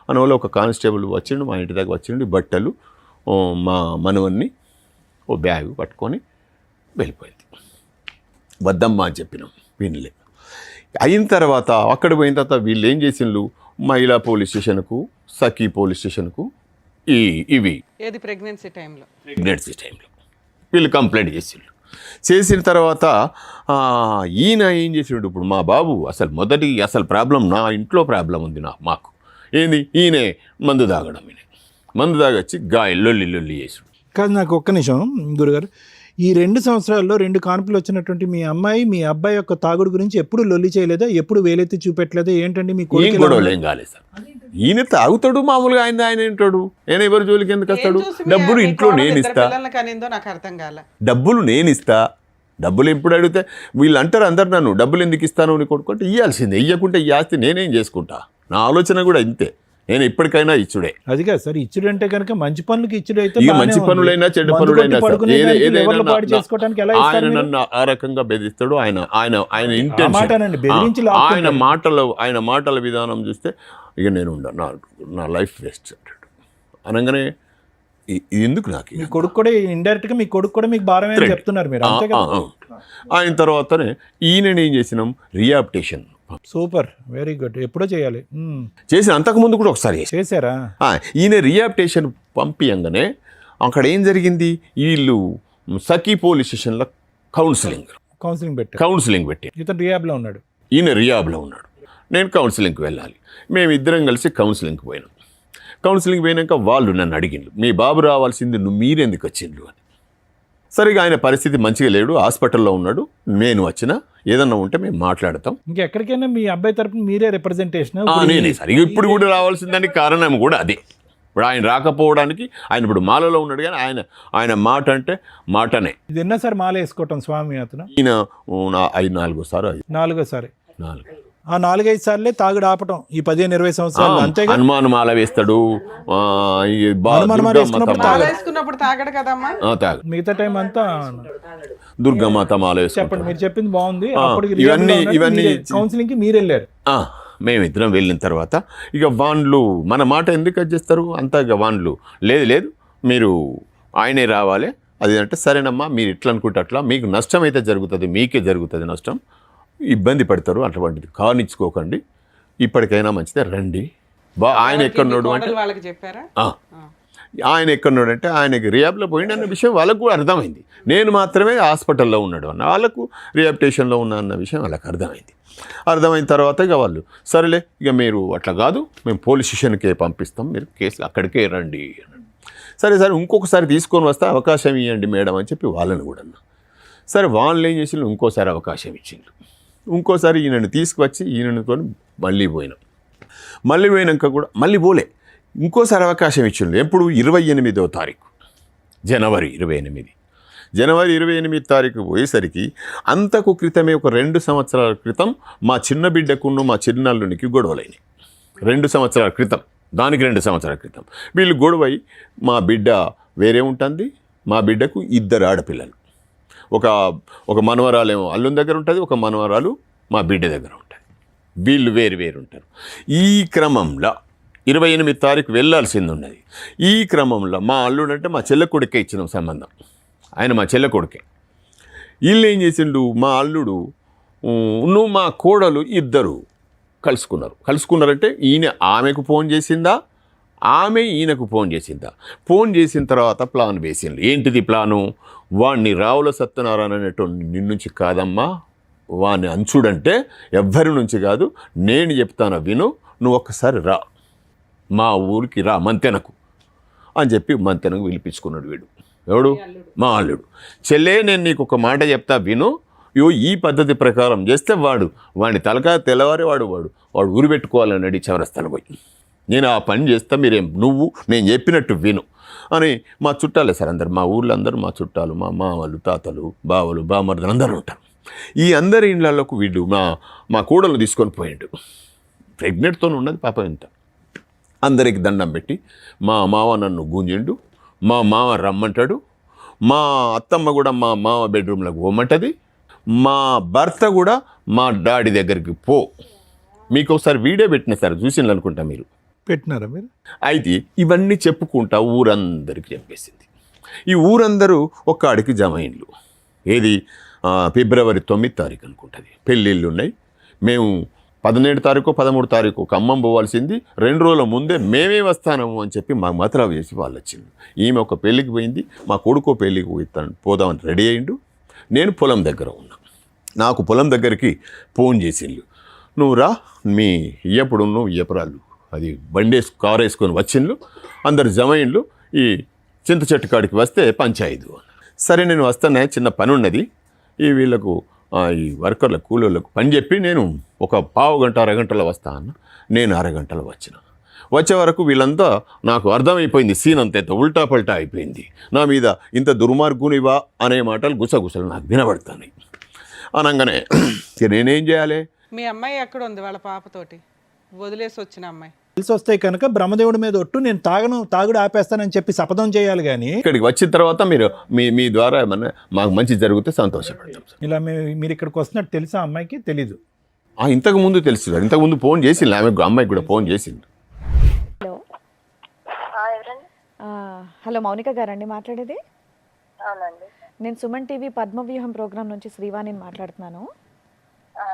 అని వల్ల ఒక కానిస్టేబుల్ వచ్చిండు, మా ఇంటి దగ్గర వచ్చిండు, బట్టలు మా మనవన్ని ఓ బ్యాగ్ పట్టుకొని వెళ్ళిపోయింది. వద్దమ్మా అని చెప్పినాం, వినలే. అయిన తర్వాత అక్కడ పోయిన తర్వాత వీళ్ళు ఏం చేసిండ్రు, మహిళా పోలీస్ స్టేషన్కు, సఖీ పోలీస్ స్టేషన్కు ఇవి ఏది ప్రెగ్నెన్సీ టైంలో వీళ్ళు కంప్లైంట్ చేసిన తర్వాత ఈయన ఏం చేసిండు, ఇప్పుడు మా బాబు అసలు ప్రాబ్లం నా ఇంట్లో ప్రాబ్లం ఉంది మాకు ఏంది, ఈయనే మందు తాగడం. మందు తాగొచ్చి లొల్లి చేసాడు. కాదు, నాకు ఒక్క నిమిషం గురుగారు, ఈ 2 సంవత్సరాల్లో 2 కాన్పులు వచ్చినటువంటి మీ అబ్బాయి యొక్క తాగుడు గురించి ఎప్పుడు లొల్లి చేయలేదా, ఎప్పుడు వేలెత్తి చూపెట్టలేదా, ఏంటండి మీ ఏం గొడవలు ఏం కాలేదు సార్. ఈయన తాగుతాడు మామూలుగా, ఆయన ఏంటాడు, నేను ఎవరి జోలికి ఎందుకు వస్తాడు, డబ్బులు ఇంట్లో నేను ఇస్తా, డబ్బులు నేను ఇస్తా, డబ్బులు ఎప్పుడు అడిగితే వీళ్ళు అంటారు అందరు నన్ను, డబ్బులు ఎందుకు ఇస్తాను నీ కొడుకుంటే ఇవ్వాల్సిందే, ఇవ్వకుంటే ఈ ఆస్తి నేనేం చేసుకుంటా, నా ఆలోచన కూడా ఇంతే, నేను ఎప్పటికైనా ఇచ్చుడే. అది కాదు సార్, ఇచ్చుడు అంటే కనుక మంచి పనులకి ఇచ్చుడు అయితే, మంచి పనులైనా చెడ్డ పనులైనా ఆయన నన్ను ఆ రకంగా బెదిరిస్తాడు. ఆయన ఇంటెన్షన్, ఆయన మాటల విధానం చూస్తే ఇక నేను నా లైఫ్ వేస్ట్ అంటాడు. అనగానే ఎందుకు నాకు మీ కొడుకు కూడా ఇండైరెక్ట్ గా మీ కొడుకు కూడా మీకు భారమే అని చెప్తున్నారు మీరు, అంతే కదా. ఆయన తర్వాతనే ఈయన ఏం చేసినాం, రిహాబిలిటేషన్. సూపర్, వెరీ గుడ్, ఎప్పుడో చేయాలి. చేసిన అంతకుముందు కూడా ఒకసారి చేశారా? ఈయన రిహాబిలిటేషన్ పంపించగానే అక్కడ ఏం జరిగింది, వీళ్ళు సఖీ పోలీస్ స్టేషన్లో కౌన్సిలింగ్ పెట్టి ఇతను రిహాబ్లో ఉన్నాడు, ఈయన రిహాబ్లో ఉన్నాడు, నేను కౌన్సిలింగ్కి వెళ్ళాలి. మేమిద్దరం కలిసి కౌన్సిలింగ్కి పోయినాం. కౌన్సిలింగ్ పోయినాక వాళ్ళు నన్ను అడిగిండ్రు, మీ బాబు రావాల్సింది మీరెందుకు వచ్చిండ్రు అని. సరిగా ఆయన పరిస్థితి మంచిగా లేడు, హాస్పిటల్లో ఉన్నాడు, నేను వచ్చినా ఏదన్నా ఉంటే మేము మాట్లాడతాం. ఇంకెక్కడికైనా మీ అబ్బాయి తరపున మీరే రిప్రజెంటేషన్? నేనే సరిగా ఇప్పుడు కూడా రావాల్సిందని కారణం కూడా అదే. ఇప్పుడు ఆయన రాకపోవడానికి, ఆయన ఇప్పుడు మాలలో ఉన్నాడు కానీ ఆయన మాట అంటే మాటనే. ఇది ఎన్నోసారి మాల వేసుకోవటం స్వామి అతను? ఈయన 4 నాలుగోసారి. ఆ 4-5 సార్లే తాగుడు ఆపటం ఈ 15-20 సంవత్సరాలు, అంతేగా. హనుమాన్ మాల వేస్తాడు, మిగతా టైం అంతా దుర్గమాత మాల వేస్తాడు. చెప్పండి, మీరు చెప్పింది బాగుంది. ఇవన్నీ కౌన్సిలింగ్ కి మీరు వెళ్ళారు? మేమిద్దరం వెళ్ళిన తర్వాత ఇక వాళ్ళు మన మాట ఎందుకు చేస్తారు అంతా, ఇక వాళ్ళు లేదు మీరు ఆయనే రావాలి అది అంటే, సరేనమ్మా మీరు ఎట్లా అనుకుంటే అట్లా, మీకు నష్టం అయితే జరుగుతుంది, మీకే జరుగుతుంది నష్టం, ఇబ్బంది పడతారు, అటువంటిది కానిచ్చుకోకండి, ఇప్పటికైనా మంచిదే రండి. ఆయన ఎక్కడున్నాడు అంటే, ఆయనకి రిహాబ్లో పోయిండు అన్న విషయం వాళ్ళకు కూడా అర్థమైంది. నేను మాత్రమే హాస్పిటల్లో ఉన్నాడు అన్న వాళ్ళకు, రిహాబిలిటేషన్లో ఉన్నా అన్న విషయం వాళ్ళకి అర్థమైన తర్వాత ఇక వాళ్ళు సరేలే ఇక మీరు అట్లా కాదు, మేము పోలీస్ స్టేషన్కే పంపిస్తాం, మీరు కేసు అక్కడికే రండి. సరే ఇంకొకసారి తీసుకొని వస్తే అవకాశం ఇవ్వండి మేడం అని చెప్పి వాళ్ళని కూడా అన్నా. సరే వాళ్ళు ఏం చేసిండ్రు, ఇంకోసారి అవకాశం ఇచ్చిండ్రు. ఇంకోసారి ఈయనను తీసుకువచ్చి ఈయనతో మళ్ళీ పోయినాక కూడా మళ్ళీ పోలే, ఇంకోసారి అవకాశం ఇచ్చిండ్రు. ఎప్పుడు 28వ తారీఖు జనవరి 28 తారీఖు పోయేసరికి అంతకు క్రితమే ఒక 2 సంవత్సరాల క్రితం మా చిన్న బిడ్డకున్న మా చిన్నల్లునికి గొడవలైనాయి. 2 సంవత్సరాల క్రితం, దానికి 2 సంవత్సరాల క్రితం వీళ్ళు గొడవై, మా బిడ్డ వేరే ఉంటుంది, మా బిడ్డకు 2 ఆడపిల్లలు, ఒక మనవరాలేమో అల్లుని దగ్గర ఉంటుంది, ఒక మనవరాలు మా బిడ్డ దగ్గర ఉంటుంది, వీళ్ళు వేరు ఉంటారు. ఈ క్రమంలో 28 తారీఖు వెళ్ళాల్సింది ఉన్నది. ఈ క్రమంలో మా అల్లుడు అంటే మా చెల్ల కొడుకే ఇచ్చినాం సంబంధం, ఆయన మా చెల్ల కొడుకే. వీళ్ళు ఏం చేసిండు, మా అల్లుడు నువ్వు మా కోడలు ఇద్దరు కలుసుకున్నారంటే ఈయన ఆమెకు ఫోన్ చేసిందా, ఆమె ఈయనకు ఫోన్ చేసిందా? ఫోన్ చేసిన తర్వాత ప్లాన్ వేసిండు. ఏంటిది ప్లాను? వాడిని రావుల సత్యనారాయణ అనేటువంటి నిన్నుంచి కాదమ్మా, వాడిని అంచుడంటే ఎవ్వరి నుంచి కాదు, నేను చెప్తాను విను, నువ్వు ఒక్కసారి రా, మా ఊరికి రా మంతెనకు అని చెప్పి మంతెనకు పిలిపించుకున్నాడు వీడు. ఎవడు? మా అల్లుడు. చెల్లే, నేను నీకు ఒక మాట చెప్తా విను, ఈ పద్ధతి ప్రకారం చేస్తే వాడిని తలకాయ తెల్లవారి వాడు ఊరు పెట్టుకోవాలన్నాడు చౌరస్తాలు పోయి. నేను ఆ పని చేస్తా, నేను చెప్పినట్టు విను అని. మా చుట్టాలే సార్ అందరు, మా ఊళ్ళో అందరూ మా చుట్టాలు, మా మామలు, తాతలు, బావలు, బామర్దులు అందరూ ఉంటారు. ఈ అందరి ఇళ్ళకు వీడు మా కూడలు తీసుకొని పోయిండు. ప్రెగ్నెంట్తో ఉన్నది పాప ఇంత. అందరికి దండం పెట్టి మా మావ నన్ను గుంజిండు, మా మావ రమ్మంటాడు, మా అత్తమ్మ కూడా మా మావ బెడ్రూమ్లోకి పోమంటుంది, మా భర్త కూడా మా డాడీ దగ్గరికి పో. మీకు ఒకసారి వీడియో పెట్టిన సార్, చూసింది అనుకుంటా మీరు. పెట్టినారా మీరు? అయితే ఇవన్నీ చెప్పుకుంటా ఊరందరికి చెప్పేసింది. ఈ ఊరందరూ ఒక్కడికి జమ అయిండ్లు. ఏది ఫిబ్రవరి 9 తారీఖు అనుకుంటుంది. పెళ్ళిళ్ళు ఉన్నాయి. మేము 17 తారీఖు 13 తారీఖు ఖమ్మం పోవాల్సింది. 2 రోజుల ముందే మేమే వస్తాము అని చెప్పి మాకు మతలబు చేసి వాళ్ళు వచ్చిండు. ఈమె ఒక పెళ్ళికి పోయింది, మా కొడుకో పెళ్ళికి పోదామని రెడీ అయిండు. నేను పొలం దగ్గర ఉన్నా. నాకు పొలం దగ్గరికి ఫోన్ చేసిండు, నువ్వు రా, మీ ఇయ్యపురాళ్ళు అది బండేసి కారు వేసుకొని వచ్చిండ్లు, అందరు జమైండ్లు, ఈ చింత చెట్టు కాడికి వస్తే పంచాయతీ. సరే నేను వస్తానే, చిన్న పని ఉన్నది, వీళ్ళకు ఈ వర్కర్ల కూలీలకు పని చెప్పి నేను ఒక పావు గంట అరగంటలో వస్తా అన్న. నేను అరగంటలో వచ్చే వరకు వీళ్ళంతా నాకు అర్థమైపోయింది, సీన్ అంత ఉల్టా పల్టా అయిపోయింది. నా మీద ఇంత దుర్మార్గునివా అనే మాటలు గుసగుసలు నాకు వినబడతాయి. అనగానే నేనేం చేయాలి? మీ అమ్మాయి ఎక్కడ ఉంది వాళ్ళ పాపతోటి? వదిలేసి వచ్చిన అమ్మాయి తెలిసి వస్తాయి కనుక బ్రహ్మదేవుడి మీద ఒట్టు, నేను తాగుడు ఆపేస్తానని చెప్పి శపథం చేయాలి. కానీ ఇక్కడికి వచ్చిన తర్వాత మీరు మీ ద్వారా ఏమన్నా మాకు మంచి జరిగితే సంతోషపడతాం సార్. ఇలా మీరు ఇక్కడికి వస్తున్నట్టు తెలుసా అమ్మాయికి? తెలీదు. ఇంతకుముందు తెలుసు, ఇంతకుముందు ఫోన్ చేసింది అమ్మాయికి కూడా ఫోన్ చేసింది. హలో ఎవరండి? హలో, మౌనిక గారండి మాట్లాడేది? అవునండి. నేను సుమన్ టీవీ పద్మవ్యూహం ప్రోగ్రామ్ నుంచి శ్రీవాణిని మాట్లాడుతున్నాను.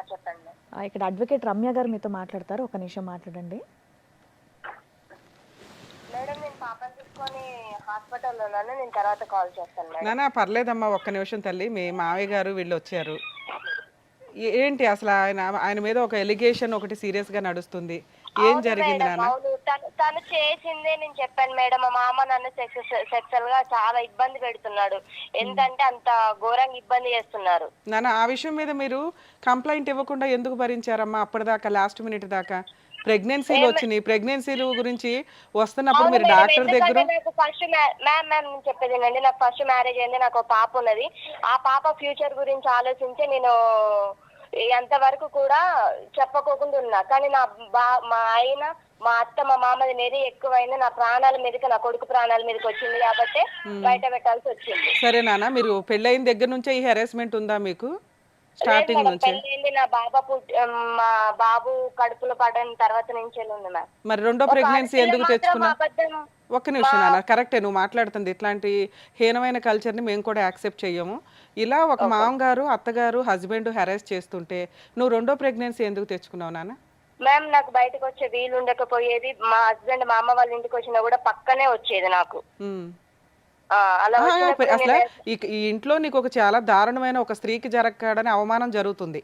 చెప్పండి. ఇక్కడ అడ్వకేట్ రమ్య గారు మీతో మాట్లాడతారు, ఒక నిమిషం మాట్లాడండి. మేడం, నేను పాపని తీసుకొని హాస్పిటల్లో ఉన్నాను, నేను తర్వాత కాల్ చేస్తాను మేడం. నానా పర్లేదమ్మా, ఒక్క నిమిషం తల్లి. మీ మావయ్య గారు వీళ్ళు వచ్చారు. ఏంటి అసలు ఆయన మీద ఒక ఎలిగేషన్ ఒకటి సీరియస్ గా నడుస్తుంది. ఏం జరిగింది నాన్న? తను చేసిందే నేను చెప్పాను మేడం. మా మామ నన్ను సెక్సువల్ గా చాలా ఇబ్బంది పెడుతున్నాడు. ఎంతంటే అంత ఘోరంగా ఇబ్బంది చేస్తున్నారు. నాన్న, ఆ విషయం మీద మీరు కంప్లైంట్ ఇవ్వకుండా ఎందుకు భరించారమ్మా అప్పటిదాకా, లాస్ట్ మినిట్ దాకా? ప్రెగ్నెన్సీలు వచ్చినాయి, ప్రెగ్నెన్సీలు గురించి వస్తున్నప్పుడు మీరు డాక్టర్ దగ్గర ఫస్ట్ మ్యామ్ చెప్పేది ఏంటంటే, నాకు ఫస్ట్ మ్యారేజ్ అయింది, నాకు ఒక పాప ఉన్నది. ఆ పాప ఫ్యూచర్ గురించి ఆలోచించి నేను ఎంతవరకు కూడా చెప్పకోకుండా ఉన్నా. కానీ మా ఆయన, మా అత్త, మా మామది నెరి ఎక్కువైంది, నా ప్రాణాల మీదకి, నా కొడుకు ప్రాణాల మీదకి వచ్చింది కాబట్టి బయట పెట్టాల్సి వచ్చింది. సరే నాన్న, మీరు పెళ్ళైన దగ్గర నుంచే ఈ హెరాస్మెంట్ ఉందా మీకు? స్టార్టింగ్ నుంచి? నా మా బాబు కడుపులో పడిన తర్వాత నుంచి ఉంది మ్యామ్. మరి రెండో ప్రెగ్నెన్సీ ఎందుకు తెచ్చుకున్నా? ఒక్క నిమిషం నాన్న, కరెక్టే నువ్వు మాట్లాడుతుంది. ఇట్లాంటి హీనమైన కల్చర్ని మేము కూడా యాక్సెప్ట్ చెయ్యము. ఇలా ఒక మామగారు, అత్తగారు, హస్బెండ్ హెరాస్ చేస్తుంటే నువ్వు రెండో ప్రెగ్నెన్సీ ఎందుకు తెచ్చుకున్నావు నాన్న? మ్యామ్, నాకు బయటకు వచ్చే వీలు ఉండకపోయేది. మా హస్బెండ్ మా అమ్మ వాళ్ళ ఇంటికి వచ్చినా కూడా పక్కనే వచ్చేది నాకు. అసలు ఈ ఇంట్లో నీకు ఒక చాలా దారుణమైన ఒక స్త్రీకి జరగకూడని అవమానం జరుగుతుంది,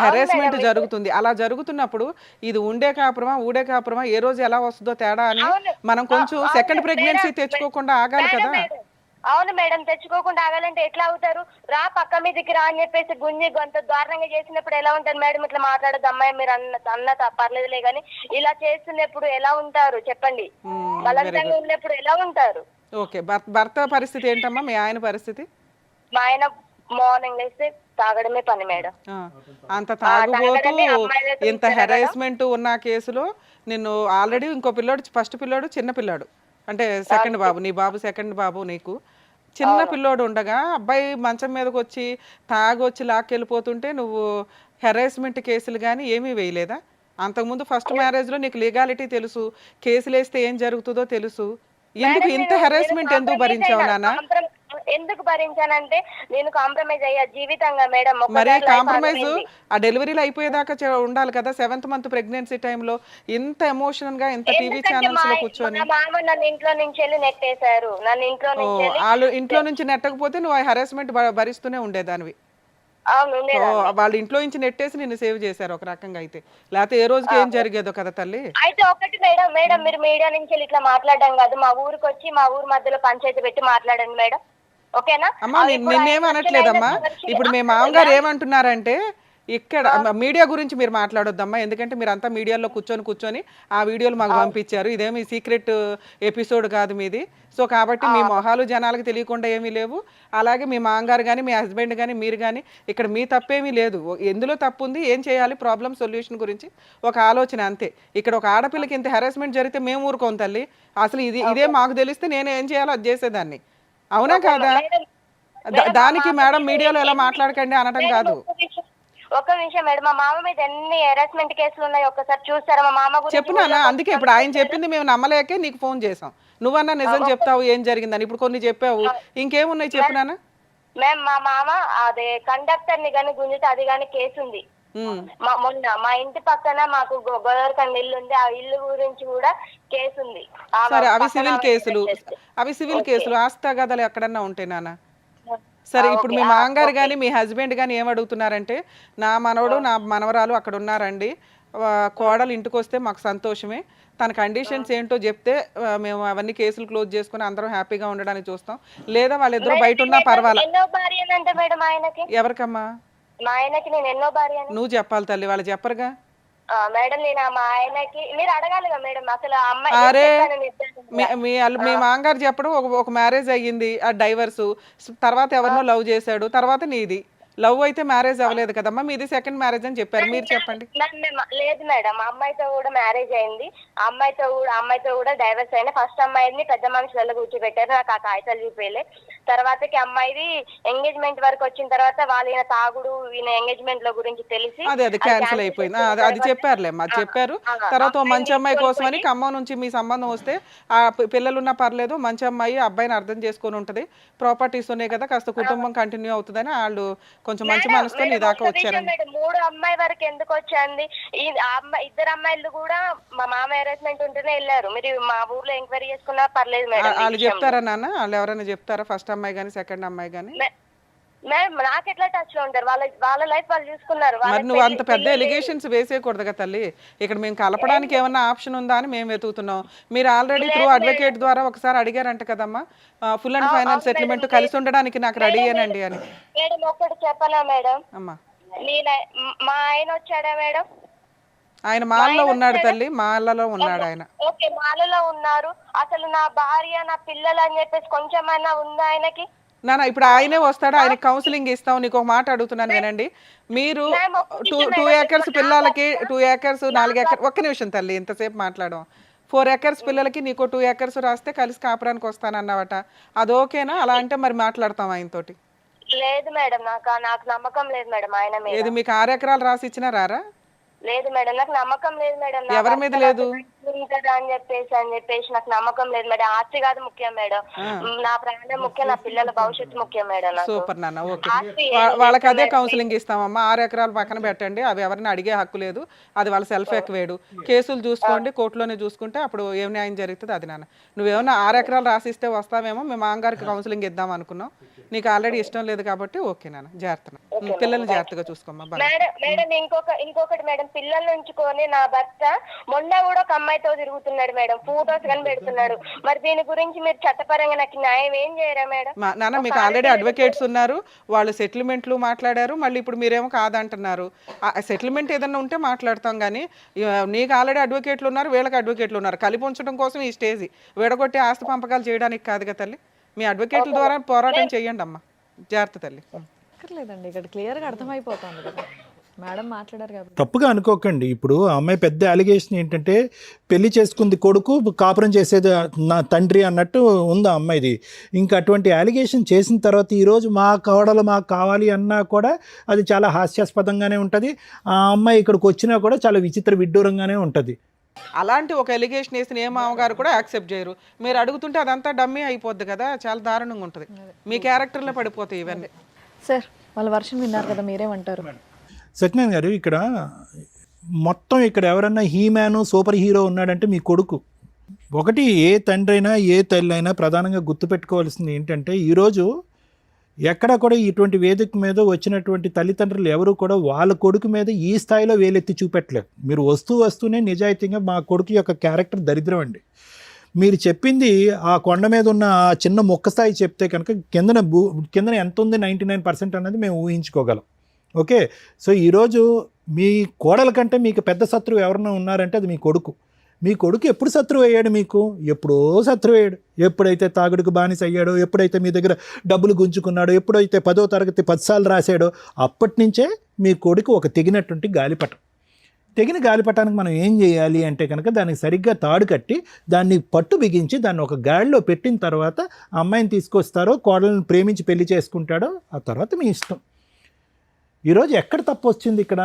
హెరాస్మెంట్ జరుగుతుంది. అలా జరుగుతున్నప్పుడు ఇది ఉండే కాపురమా ఊడే కాపురమా, ఏ రోజు ఎలా వస్తుందో తేడా అని మనం కొంచెం సెకండ్ ప్రెగ్నెన్సీ తెచ్చుకోకుండా ఆగాలి కదా. అవును మేడం, తెచ్చుకోకుండా ఆగాలంటే ఎట్లా అవుతారు? రా పక్క మీదకి రా అని చెప్పేసి గుంజి గొంత దారుణంగా చేసినప్పుడు ఎలా ఉంటారు మేడం? ఇట్లా మాట్లాడదు అమ్మాయి, మీరు అన్న పర్లేదులే కానీ ఇలా చేస్తున్నప్పుడు ఎలా ఉంటారు చెప్పండి? బలవంతంగా ఉన్నప్పుడు ఎలా ఉంటారు? ఓకే, భర్త పరిస్థితి ఏంటమ్మా? మీ ఆయన పరిస్థితి? మా ఆయన మార్నింగ్ లేస్తే తాగడమే పని మేడం. అంత తాగుబోతూ ఇంత హెరాస్మెంట్ ఉన్న కేసులో నిన్ను ఆల్రెడీ ఇంకో పిల్లోడు, ఫస్ట్ పిల్లోడు చిన్న పిల్లాడు అంటే సెకండ్ బాబు, నీ బాబు సెకండ్ బాబు, నీకు చిన్న పిల్లోడు ఉండగా అబ్బాయి మంచం మీదకి వచ్చి తాగొచ్చి లాక్కెళ్ళిపోతుంటే నువ్వు హెరాస్మెంట్ కేసులు కానీ ఏమీ వేయలేదా? అంతకుముందు ఫస్ట్ మ్యారేజ్లో నీకు లీగాలిటీ తెలుసు, కేసులు వేస్తే ఏం జరుగుతుందో తెలుసు. ఎందుకు ఇంత హెరాస్మెంట్ ఎందుకు భరించావు నాన్న? ఎందుకు భరించానంటే నేను కాంప్రమైజ్ అయ్యా జీవితంగా మేడం. మరి కాంప్రమైజ్ ఆ డెలివరీలు అయిపోయేదాకా ఉండాలి కదా. 7th మంత్ ప్రెగ్నెన్సీ టైంలో ఇంత ఎమోషనల్ గా ఇంత టీవీ ఛానల్స్ లో కూర్చొని మా మామ నన్ను ఇంట్లో నుంచి వెళ్ళి నెట్టేశారు. నన్ను ఇంట్లో నుంచి వాళ్ళు ఇంట్లో నుంచి నెట్టకపోతే నువ్వు హెరాస్మెంట్ భరిస్తూనే ఉండేదానివి. అవును వాళ్ళ ఇంట్లో నుంచి నెట్టేసి నిన్ను సేవ్ చేశారు ఒక రకంగా. అయితే లేకపోతే ఏ రోజుకి ఏం జరిగేదో కదా తల్లి. అయితే ఒకటి మేడం, మీరు మీడియా నుంచి ఇట్లా మాట్లాడడం కాదు, మా ఊరికి వచ్చి మా ఊరు మధ్యలో పంచాయతీ పెట్టి మాట్లాడండి మేడం, ఓకేనా? అమ్మా నిన్నేం అనట్లేదమ్మా. ఇప్పుడు మీ మామగారు ఏమంటున్నారంటే ఇక్కడ మీడియా గురించి మీరు మాట్లాడొద్దమ్మా, ఎందుకంటే మీరు అంతా మీడియాలో కూర్చొని ఆ వీడియోలు మాకు పంపించారు. ఇదేమి సీక్రెట్ ఎపిసోడ్ కాదు మీది. సో కాబట్టి మీ మొహాలు జనాలకు తెలియకుండా ఏమీ లేవు. అలాగే మీ మామగారు కానీ మీ హస్బెండ్ కానీ మీరు కానీ ఇక్కడ మీ తప్పేమీ లేదు. ఎందులో తప్పు ఉంది, ఏం చేయాలి, ప్రాబ్లం సొల్యూషన్ గురించి ఒక ఆలోచన అంతే. ఇక్కడ ఒక ఆడపిల్లకి ఇంత హెరాస్మెంట్ జరిగితే మేము ఊరుకోం తల్లి. అసలు ఇదే మాకు తెలిస్తే నేను ఏం చేయాలో అది చేసేదాన్ని. అవునా కాదా? దానికి మేడం మీడియాలో ఎలా మాట్లాడకండి అనడం కాదు. ఒక నిమిషం మేడం, మా మామ మీద ఎన్ని హెరాస్మెంట్ కేసులు ఉన్నాయి ఒక్కసారి చూస్తారా? మా మామ గురించి చెప్పునా? అందుకే ఇప్పుడు ఆయన చెప్పింది మేము నమ్మలేకే నీకు ఫోన్ చేసాం. నువ్వన్నా నిజం చెప్తావు ఏం జరిగిందని. ఇప్పుడు కొన్ని చెప్పావు, ఇంకేమున్నాయి చెప్పునానా? మ్యామ్ మా మామ అదే కండక్టర్ ని గాని గుంజితే అది గాని కేసు ఉంది. మొన్న మా ఇంటి పక్కన మాకు గోదావరికండ ఇల్లు ఉంది, ఆ ఇల్లు గురించి కూడా కేసు ఉంది. సరే అవి సివిల్ కేసులు ఆస్తిగదాలు ఎక్కడన్నా ఉంటే నాన్న. సరే ఇప్పుడు మీ మామగారు కానీ మీ హస్బెండ్ కానీ ఏమడుగుతున్నారంటే, నా మనవడు నా మనవరాలు అక్కడ ఉన్నారండి, కోడలు ఇంటికి వస్తే మాకు సంతోషమే, తన కండిషన్స్ ఏంటో చెప్తే మేము అవన్నీ కేసులు క్లోజ్ చేసుకుని అందరం హ్యాపీగా ఉండడానికి చూస్తాం, లేదా వాళ్ళిద్దరూ బయట ఉన్నా పర్వాలేదు. ఎవరికమ్మా? మా ఆయనకి నేను ఎన్నో భార్య. నువ్వు చెప్పాలి తల్లి, వాళ్ళు చెప్పరుగా మేడం. నేను మా ఆయనకి మీరు అడగాలిగా మేడం అసలు అమ్మాయి. అరే మీ మామగారు చెప్పడం ఒక మ్యారేజ్ అయ్యింది, ఆ డైవర్స్ తర్వాత ఎవరినో లవ్ చేశాడు, తర్వాత నీది లవ్ అయితే మ్యారేజ్ అవ్వలేదు కదమ్మా, మీది సెకండ్ మ్యారేజ్ అని చెప్పారు. మీరు చెప్పండి. లేదు మేడం, అమ్మాయితో కూడా మ్యారేజ్ అయింది, అమ్మాయితో కూడా డైవర్స్ అయినా. ఫస్ట్ అమ్మాయిని పెద్ద మనుషులలో కూర్చోబెట్టారు, నాకు ఆ కాగితాలు చూపేలే. తర్వాతకి అమ్మాయిది ఎంగేజ్మెంట్ వరకు వచ్చిన తర్వాత వాళ్ళ ఈయన తాగుడు, ఈయన ఎంగేజ్మెంట్ లో గురించి తెలిసి అది క్యాన్సిల్ అయిపోయింది. అది చెప్పారులేమ్మా, అది చెప్పారు. తర్వాత మంచి అమ్మాయి కోసం అని ఖమ్మం నుంచి మీ సంబంధం వస్తే, ఆ పిల్లలున్నా పర్లేదు, మంచి అమ్మాయి అబ్బాయిని అర్థం చేసుకొని ఉంటది, ప్రాపర్టీస్ ఉన్నాయి కదా, కాస్త కుటుంబం కంటిన్యూ అవుతుందని వాళ్ళు కొంచెం మంచి మనసుతో నీ దాకా వచ్చారండి. 3 అమ్మాయి వరకు ఎందుకు వచ్చింది? ఇద్దరు అమ్మాయిలు కూడా మా మామ హెరాస్మెంట్ ఉంటేనే వెళ్ళారు. మీరు మా ఊర్లో ఎంక్వైరీ చేసుకున్నా పర్లేదు మేడం. వాళ్ళు చెప్తారా నాన్న? వాళ్ళు ఎవరైనా చెప్తారా? ఫస్ట్ అమ్మాయి కానీ సెకండ్ అమ్మాయి కానీ? మేడం నాకు ఎట్లా టచ్ లో ఉంటారు, వాళ్ళ లైఫ్ వాళ్ళు చూసుకున్నారు. మరి నువ్వు అంత పెద్ద ఎలిగేషన్స్ వేసేయకూడదు కదా తల్లి. ఇక్కడ మేము కలపడానికి ఏమన్నా ఆప్షన్ ఉందా అని మేము వెతుకుతున్నాం. మీరు ఆల్రెడీ త్రూ అడ్వకేట్ ద్వారా ఒకసారి అడిగారంట కదమ్మా, ఫుల్ అండ్ ఫైనల్ సెటిల్మెంట్ కలిసి ఉండడానికి నాకు రెడీ అనండి అని. మేడం ఒకటి చెప్పనా మేడం, అమ్మా మా ఆయన వచ్చాడా మేడం? ఆయన మాల్లో ఉన్నాడు తల్లి, మాలలో ఉన్నాడు ఆయన. ఓకే మాలలో ఉన్నారు. అసలు నా భార్య నా పిల్లలు అని చెప్పేసి కొంచెమైనా ఉందా ఆయనకి? నాన్న ఇప్పుడు ఆయనే వస్తాడు, ఆయన కౌన్సిలింగ్ ఇస్తాం. నీకు ఒక మాట అడుగుతున్నాను వినండి. మీరు 2 acres పిల్లలకి 2 acres 4 acres, ఒక్క నిమిషం తల్లి ఇంతసేపు మాట్లాడడం. 4 acres పిల్లలకి నీకు 2 acres రాస్తే కలిసి కాపురానికి వస్తానన్నమాట, అది ఓకేనా? అలా అంటే మరి మాట్లాడతాం ఆయనతోటి. లేదు మేడం, నాకు నమ్మకం లేదు మేడం ఆయన మీద. ఏది మీకు 6 acres రాసి ఇచ్చినా రారా? లేదు మేడం, నాకు నమ్మకం లేదు మేడం. ఎవరి మీద లేదు అని చెప్పేసి నాకు నమ్మకం లేదు మేడం. ఆస్తి కాదు ముఖ్యం మేడం, నా ప్రాణం ముఖ్యం, నా పిల్లల భవిష్యత్తు ముఖ్యం మేడం. సూపర్ నాన్న, ఓకే. వాళ్ళకి అదే కౌన్సిలింగ్ ఇస్తామమ్మా. 6 acres పక్కన పెట్టండి, అవి ఎవరిని అడిగే హక్కు లేదు, అది వాళ్ళ సెల్ఫ్ ఎక్వేడు. కేసులు చూసుకోండి, కోర్టులోనే చూసుకుంటే అప్పుడు ఏం న్యాయం జరుగుతుంది అది. నాన్న నువ్వేమన్నా 6 acres రాసిస్తే వస్తావేమో, మేము మామగారికి కౌన్సిలింగ్ ఇద్దాం అనుకున్నాం, నీకు ఆల్రెడీ ఇష్టం లేదు కాబట్టి ఓకే నాన్న, జాగ్రత్త, పిల్లల్ని జాగ్రత్తగా చూసుకోమ్మా. మేడం ఇంకొకటి మేడం, పిల్లల్ని ఉంచుకొని నా భర్త మొన్న కూడా ఒక అమ్మాయితో తిరుగుతున్నాడు మేడం, ఫోటోస్ కానీ పెడుతున్నాడు. మరి దీని గురించి మీరు చట్టపరంగా నాకు న్యాయం ఏం చేయరా మేడం? నాన్న మీకు ఆల్రెడీ అడ్వకేట్స్ ఉన్నారు, వాళ్ళు సెటిల్మెంట్లు మాట్లాడారు, మళ్ళీ ఇప్పుడు మీరేమో కాదంటున్నారు. సెటిల్మెంట్ ఏదన్నా ఉంటే మాట్లాడతాం, కానీ నీకు ఆల్రెడీ అడ్వకేట్లు ఉన్నారు, వీళ్ళకి అడ్వకేట్లు ఉన్నారు, కలిపి ఉంచడం కోసం ఈ స్టేజ్ విడగొట్టి ఆస్తి పంపకాలు చేయడానికి కాదు కదా తల్లి. మీ అడ్వకేట్ల ద్వారా పోరాటం చేయండి అమ్మా, జాగ్రత్త తల్లి. లేదండి ఇక్కడ క్లియర్గా అర్థమైపోతుంది కదా మేడం మాట్లాడారు కాబట్టి. తప్పుగా అనుకోకండి. ఇప్పుడు ఆ అమ్మాయి పెద్ద అలిగేషన్ ఏంటంటే, పెళ్లి చేసుకుంది కొడుకు, కాపురం చేసేది నా తండ్రి అన్నట్టు ఉంది ఆ అమ్మాయిది. ఇంకా అటువంటి అలిగేషన్ చేసిన తర్వాత ఈరోజు మా కోడలు మాకు కావాలి అన్నా కూడా అది చాలా హాస్యాస్పదంగానే ఉంటుంది. ఆ అమ్మాయి ఇక్కడికి వచ్చినా కూడా చాలా విచిత్ర విడ్డూరంగానే ఉంటుంది. అలాంటి ఒక ఎలిగేషన్ వేసిన ఏ మామగారు కూడా యాక్సెప్ట్ చేయరు. మీరు అడుగుతుంటే అదంతా డమ్మీ అయిపోద్ది కదా, చాలా దారుణంగా ఉంటుంది. మీ క్యారెక్టర్లో పడిపోతాయి ఇవన్నీ. సార్ వాళ్ళ వర్షన్ విన్నారు కదా, మీరేమంటారు? సత్యనారాయణ గారు, ఇక్కడ మొత్తం ఇక్కడ ఎవరన్నా హీమ్యాను సూపర్ హీరో ఉన్నాడంటే మీ కొడుకు. ఒకటి, ఏ తండ్రి అయినా ఏ తల్లి అయినా ప్రధానంగా గుర్తుపెట్టుకోవాల్సింది ఏంటంటే, ఈరోజు ఎక్కడ కూడా ఇటువంటి వేదిక మీద వచ్చినటువంటి తల్లిదండ్రులు ఎవరు కూడా వాళ్ళ కొడుకు మీద ఈ స్థాయిలో వేలెత్తి చూపెట్టలేదు. మీరు వస్తూనే నిజాయితీగా మా కొడుకు యొక్క క్యారెక్టర్ దరిద్రం అండి, మీరు చెప్పింది ఆ కొండ మీద ఉన్న ఆ చిన్న మొక్క స్థాయి చెప్తే కనుక కిందన ఎంత ఉంది 99% అన్నది మేము ఊహించుకోగలం. ఓకే, సో ఈరోజు మీ కోడల కంటే మీకు పెద్ద శత్రువు ఎవరైనా ఉన్నారంటే అది మీ కొడుకు. మీ కొడుకు ఎప్పుడు శత్రువు అయ్యాడు? మీకు ఎప్పుడో శత్రువు అయ్యాడు. ఎప్పుడైతే తాగుడుకు బానిస అయ్యాడో, ఎప్పుడైతే మీ దగ్గర డబ్బులు గుంజుకున్నాడో, ఎప్పుడైతే 10వ తరగతి 10 సార్లు రాశాడో, అప్పటి నుంచే మీ కొడుకు ఒక తెగినటువంటి గాలిపటం. తెగిన గాలిపటానికి మనం ఏం చేయాలి అంటే కనుక దానికి సరిగ్గా తాడు కట్టి దాన్ని పట్టు బిగించి దాన్ని ఒక గాడిలో పెట్టిన తర్వాత ఆ అమ్మాయిని తీసుకొస్తారో, కోడలను ప్రేమించి పెళ్లి చేసుకుంటాడో, ఆ తర్వాత మీ ఇష్టం. ఈరోజు ఎక్కడ తప్పు వచ్చింది ఇక్కడ?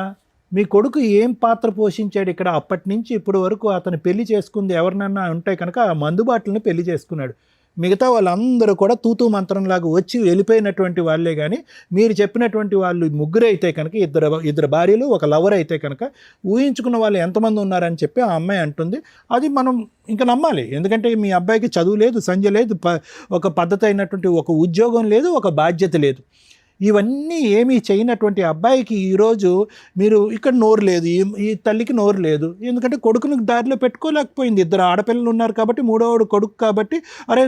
మీ కొడుకు ఏం పాత్ర పోషించాడు ఇక్కడ? అప్పటి నుంచి ఇప్పటి వరకు అతను పెళ్లి చేసుకుంది ఎవరినన్నా ఉంటే కనుక ఆ మందుబాటులను పెళ్లి చేసుకున్నాడు. మిగతా వాళ్ళందరూ కూడా తూతూ మంత్రంలాగా వచ్చి వెళ్ళిపోయినటువంటి వాళ్ళే. కానీ మీరు చెప్పినటువంటి వాళ్ళు ముగ్గురే అయితే కనుక, ఇద్దరు భార్యలు ఒక లవర్ అయితే కనుక ఊహించుకున్న వాళ్ళు ఎంతమంది ఉన్నారని చెప్పి ఆ అమ్మాయి అంటుంది. అది మనం ఇంకా నమ్మాలి. ఎందుకంటే మీ అబ్బాయికి చదువు లేదు, సంధ్య లేదు, ఒక పద్ధతి అయినటువంటి ఒక ఉద్యోగం లేదు, ఒక బాధ్యత లేదు. ఇవన్నీ ఏమీ చేయనటువంటి అబ్బాయికి ఈరోజు మీరు ఇక్కడ నోరు లేదు, ఈ తల్లికి నోరు లేదు. ఎందుకంటే కొడుకుని దారిలో పెట్టుకోలేకపోయింది. ఇద్దరు ఆడపిల్లలు ఉన్నారు కాబట్టి, మూడోవాడు కొడుకు కాబట్టి, అరే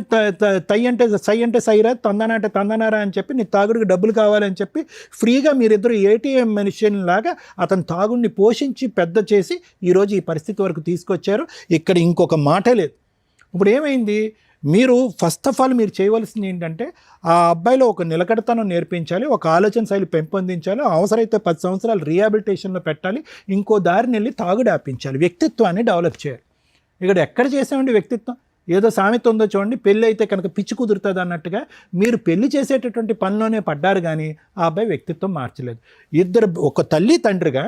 తై అంటే సై అంటే సైరా, తందన అంటే తందనారా అని చెప్పి, నీ తాగుడికి డబ్బులు కావాలని చెప్పి ఫ్రీగా మీరిద్దరు ఏటీఎం మెషిన్ లాగా అతని తాగుడిని పోషించి పెద్ద చేసి ఈరోజు ఈ పరిస్థితి వరకు తీసుకొచ్చారు. ఇక్కడ ఇంకొక మాటే లేదు. ఇప్పుడు ఏమైంది? మీరు ఫస్ట్ ఆఫ్ ఆల్ మీరు చేయవలసింది ఏంటంటే ఆ అబ్బాయిలో ఒక నిలకడతనం నేర్పించాలి, ఒక ఆలోచన శైలి పెంపొందించాలి, అవసరమైతే 10 సంవత్సరాలు రీహాబిలిటేషన్లో పెట్టాలి, ఇంకో దారిని వెళ్ళి తాగుడు ఆపించాలి, వ్యక్తిత్వాన్ని డెవలప్ చేయాలి. ఇక్కడ ఎక్కడ చేసామండి వ్యక్తిత్వం? ఏదో సామెత ఉందో చూడండి, పెళ్ళి అయితే కనుక పిచ్చి కుదురుతుంది అన్నట్టుగా మీరు పెళ్లి చేసేటటువంటి పనిలోనే పడ్డారు కానీ ఆ అబ్బాయి వ్యక్తిత్వం మార్చలేదు. ఒక తల్లి తండ్రిగా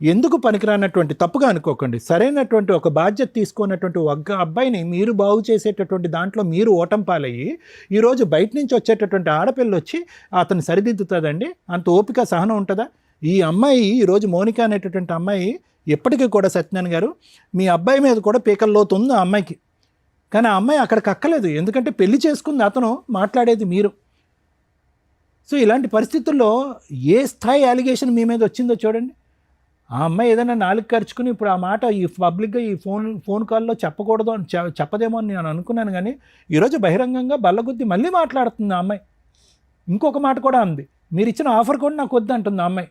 ఎందుకు పనికిరానటువంటి, తప్పుగా అనుకోకండి, సరైనటువంటి ఒక బాధ్యత తీసుకున్నటువంటి ఒక అబ్బాయిని మీరు బాగు చేసేటటువంటి దాంట్లో మీరు ఓటం పాలయ్యి ఈరోజు బయట నుంచి వచ్చేటటువంటి ఆడపిల్ల వచ్చి అతను సరిదిద్దుతుందండి? అంత ఓపిక సహనం ఉంటుందా? ఈ అమ్మాయి ఈరోజు మౌనిక అనేటటువంటి అమ్మాయి ఎప్పటికీ కూడా సత్యనారాయణ గారు మీ అబ్బాయి మీద కూడా పీకల్లోతు ఉంది ఆ అమ్మాయికి. కానీ ఆ అమ్మాయి అక్కడికి అక్కలేదు, ఎందుకంటే పెళ్లి చేసుకుంది అతను, మాట్లాడేది మీరు. సో ఇలాంటి పరిస్థితుల్లో ఏ స్థాయి అలిగేషన్ మీ మీద వచ్చిందో చూడండి. ఆ అమ్మాయి ఏదైనా నాలుగు ఖర్చుకుని ఇప్పుడు ఆ మాట ఈ పబ్లిక్గా ఈ ఫోన్ కాల్లో చెప్పకూడదు అని చెప్పదేమో అని నేను అనుకున్నాను. కానీ ఈరోజు బహిరంగంగా బల్లగుద్ది మళ్ళీ మాట్లాడుతుంది ఆ అమ్మాయి. ఇంకొక మాట కూడా అంది, మీరు ఇచ్చిన ఆఫర్ కూడా నాకు వద్దు అంటుంది ఆ అమ్మాయి.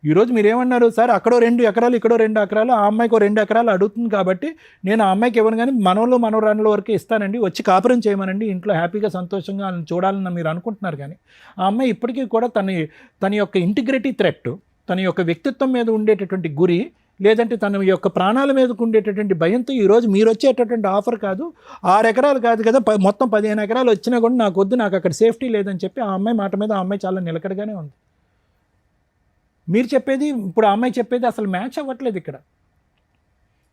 ఈరోజు మీరేమన్నారు? సార్ అక్కడో 2 ఎకరాలు ఇక్కడో 2 ఎకరాలు, ఆ అమ్మాయికి 2 ఎకరాలు అడుగుతుంది కాబట్టి నేను ఆ అమ్మాయికి ఇవ్వను, కానీ మనవరాళ్ళ వరకు ఇస్తానండి, వచ్చి కాపురం చేయమనండి, ఇంట్లో హ్యాపీగా సంతోషంగా చూడాలని మీరు అనుకుంటున్నారు. కానీ ఆ అమ్మాయి ఇప్పటికీ కూడా తన యొక్క ఇంటిగ్రిటీ థ్రెట్, తన యొక్క వ్యక్తిత్వం మీద ఉండేటటువంటి గురి, లేదంటే తన యొక్క ప్రాణాల మీదకు ఉండేటటువంటి భయంతో ఈరోజు మీరు వచ్చేటటువంటి ఆఫర్ కాదు, 6 ఎకరాలు కాదు కదా, మొత్తం 15 ఎకరాలు వచ్చినా కూడా నాకు వద్దు, నాకు అక్కడ సేఫ్టీ లేదని చెప్పి ఆ అమ్మాయి మాట మీద ఆ అమ్మాయి చాలా నిలకడగానే ఉంది. మీరు చెప్పేది ఇప్పుడు ఆ అమ్మాయి చెప్పేది అసలు మ్యాచ్ అవ్వట్లేదు.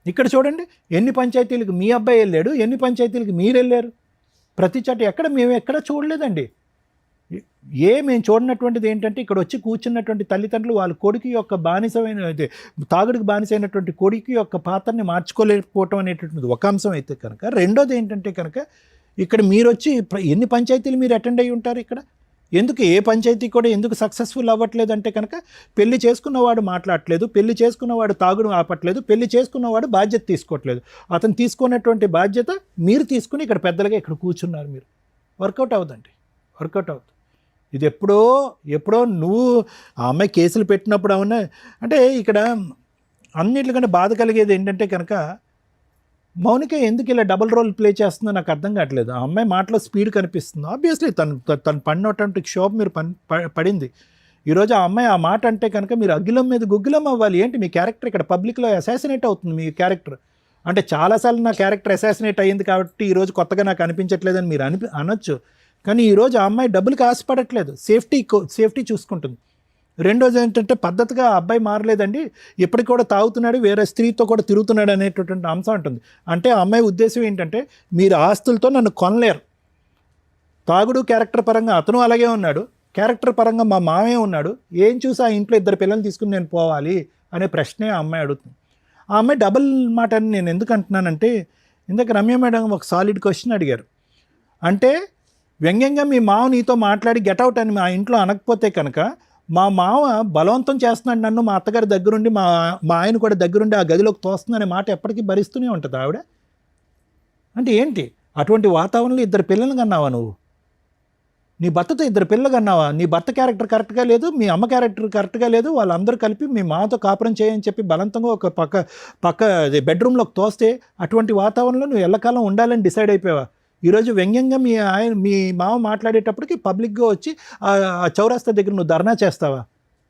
ఇక్కడ చూడండి, ఎన్ని పంచాయతీలకు మీ అబ్బాయి వెళ్ళాడు, ఎన్ని పంచాయతీలకు మీరు వెళ్ళారు, ప్రతి చోట మేము ఎక్కడ చూడలేదండి. మేము చూడనటువంటిది ఏంటంటే ఇక్కడ వచ్చి కూర్చున్నటువంటి తల్లిదండ్రులు వాళ్ళ కొడుకు యొక్క బానిసమైన తాగుడికి బానిసైనటువంటి కొడుకు యొక్క పాత్రని మార్చుకోలేకపోవటం అనేటటువంటిది ఒక అంశం అయితే కనుక, రెండోది ఏంటంటే కనుక ఇక్కడ మీరు వచ్చి ఎన్ని పంచాయతీలు మీరు అటెండ్ అయ్యి ఉంటారు? ఇక్కడ ఎందుకు ఏ పంచాయతీ కూడా ఎందుకు సక్సెస్ఫుల్ అవ్వట్లేదు అంటే కనుక పెళ్లి చేసుకున్నవాడు మాట్లాడట్లేదు, పెళ్లి చేసుకున్నవాడు తాగుడు ఆపట్లేదు, పెళ్లి చేసుకున్నవాడు బాధ్యత తీసుకోవట్లేదు. అతను తీసుకున్నటువంటి బాధ్యత మీరు తీసుకుని ఇక్కడ పెద్దలుగా ఇక్కడ కూర్చున్నారు. మీరు వర్కౌట్ అవ్వదండి, వర్కౌట్ అవుతుంది. ఇది ఎప్పుడో నువ్వు ఆ అమ్మాయి కేసులు పెట్టినప్పుడు అవునా అంటే ఇక్కడ అన్నిటికంటే బాధ కలిగేది ఏంటంటే కనుక మౌనిక ఎందుకు ఇలా డబుల్ రోల్ ప్లే చేస్తుందో నాకు అర్థం కావట్లేదు. ఆ అమ్మాయి మాటలో స్పీడ్ కనిపిస్తుంది. ఆబ్వియస్లీ తను పడినటువంటి క్షోభ మీరు పడింది. ఈరోజు ఆ అమ్మాయి ఆ మాట అంటే కనుక మీరు అగ్గిలం మీద గుగ్గిలం అవ్వాలి. ఏంటి మీ క్యారెక్టర్ ఇక్కడ పబ్లిక్లో అసాసినేట్ అవుతుంది. మీ క్యారెక్టర్ అంటే చాలాసార్లు నా క్యారెక్టర్ అసాసినేట్ అయ్యింది కాబట్టి ఈరోజు కొత్తగా నాకు అనిపించట్లేదని మీరు అనొచ్చు. కానీ ఈరోజు ఆ అమ్మాయి డబ్బులకి ఆశపడట్లేదు, సేఫ్టీ చూసుకుంటుంది. రెండోది ఏంటంటే పద్ధతిగా ఆ అబ్బాయి మారలేదండి, ఇప్పటికి కూడా తాగుతున్నాడు, వేరే స్త్రీతో కూడా తిరుగుతున్నాడు అనేటటువంటి అంశం ఉంటుంది. అంటే ఆ అమ్మాయి ఉద్దేశం ఏంటంటే మీరు ఆస్తులతో నన్ను కొనలేరు. తాగుడు క్యారెక్టర్ పరంగా అతను అలాగే ఉన్నాడు, క్యారెక్టర్ పరంగా మా మామే ఉన్నాడు, ఏం చూసి ఆ ఇంట్లో ఇద్దరు పిల్లల్ని తీసుకుని నేను పోవాలి అనే ప్రశ్నే ఆ అమ్మాయి అడుగుతుంది. ఆ అమ్మాయి డబుల్ మాట అని నేను ఎందుకు అంటున్నానంటే, ఇందాక రమ్య మేడం ఒక సాలిడ్ క్వశ్చన్ అడిగారు. అంటే వ్యంగ్యంగా మీ మావ నీతో మాట్లాడి గెటౌట్ అని మా ఇంట్లో అనకపోతే కనుక మా మావ బలవంతం చేస్తున్నాడు నన్ను, మా అత్తగారి దగ్గరుండి మా ఆయన కూడా దగ్గరుండి ఆ గదిలోకి తోస్తుందనే మాట ఎప్పటికీ భరిస్తూనే ఉంటుంది ఆవిడ. అంటే ఏంటి అటువంటి వాతావరణంలో ఇద్దరు పిల్లలు కన్నావా నువ్వు? నీ భర్తతో ఇద్దరు పిల్లలు కన్నావా? నీ భర్త క్యారెక్టర్ కరెక్ట్గా లేదు, మీ అమ్మ క్యారెక్టర్ కరెక్ట్గా లేదు, వాళ్ళందరూ కలిపి మీ మాతో కాపురం చేయని చెప్పి బలవంతంగా ఒక పక్క బెడ్రూమ్లోకి తోస్తే అటువంటి వాతావరణంలో నువ్వు ఎల్లకాలం ఉండాలని డిసైడ్ అయిపోయావా? ఈరోజు వ్యంగ్యంగా మీ మామ మాట్లాడేటప్పటికి పబ్లిక్గా వచ్చి ఆ చౌరాస్తా దగ్గర నువ్వు ధర్నా చేస్తావా?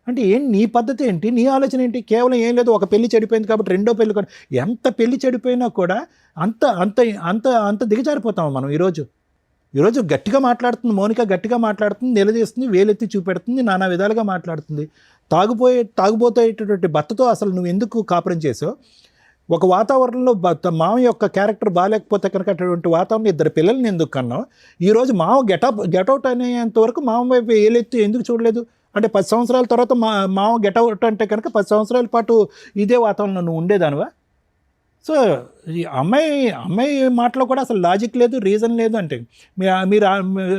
అంటే నీ పద్ధతి ఏంటి, నీ ఆలోచన ఏంటి? కేవలం ఏం లేదు, ఒక పెళ్లి చెడిపోయింది కాబట్టి రెండో పెళ్లి కూడా. ఎంత పెళ్లి చెడిపోయినా కూడా అంత అంత అంత అంత దిగజారిపోతాము మనం. ఈరోజు గట్టిగా మాట్లాడుతుంది మౌనిక, గట్టిగా మాట్లాడుతుంది, నిలదీస్తుంది, వేలెత్తి చూపెడుతుంది, నానా విధాలుగా మాట్లాడుతుంది. తాగుబోయేటటువంటి భర్తతో అసలు నువ్వు ఎందుకు కాపురం చేసావు? ఒక వాతావరణంలో మామ యొక్క క్యారెక్టర్ బాగాలేకపోతే కనుక అటువంటి వాతావరణం ఇద్దరు పిల్లల్ని ఎందుకు కన్నావు? ఈరోజు మామ గెటౌట్ అనేంత వరకు మామ వైపు ఏలెత్తి ఎందుకు చూడలేదు? అంటే 10 సంవత్సరాల తర్వాత మామ గెటౌట్ అంటే కనుక 10 సంవత్సరాల పాటు ఇదే వాతావరణంలో నువ్వు ఉండేదానివా? సో ఈ అమ్మాయి మాటలో కూడా అసలు లాజిక్ లేదు, రీజన్ లేదు. అంటే మీరు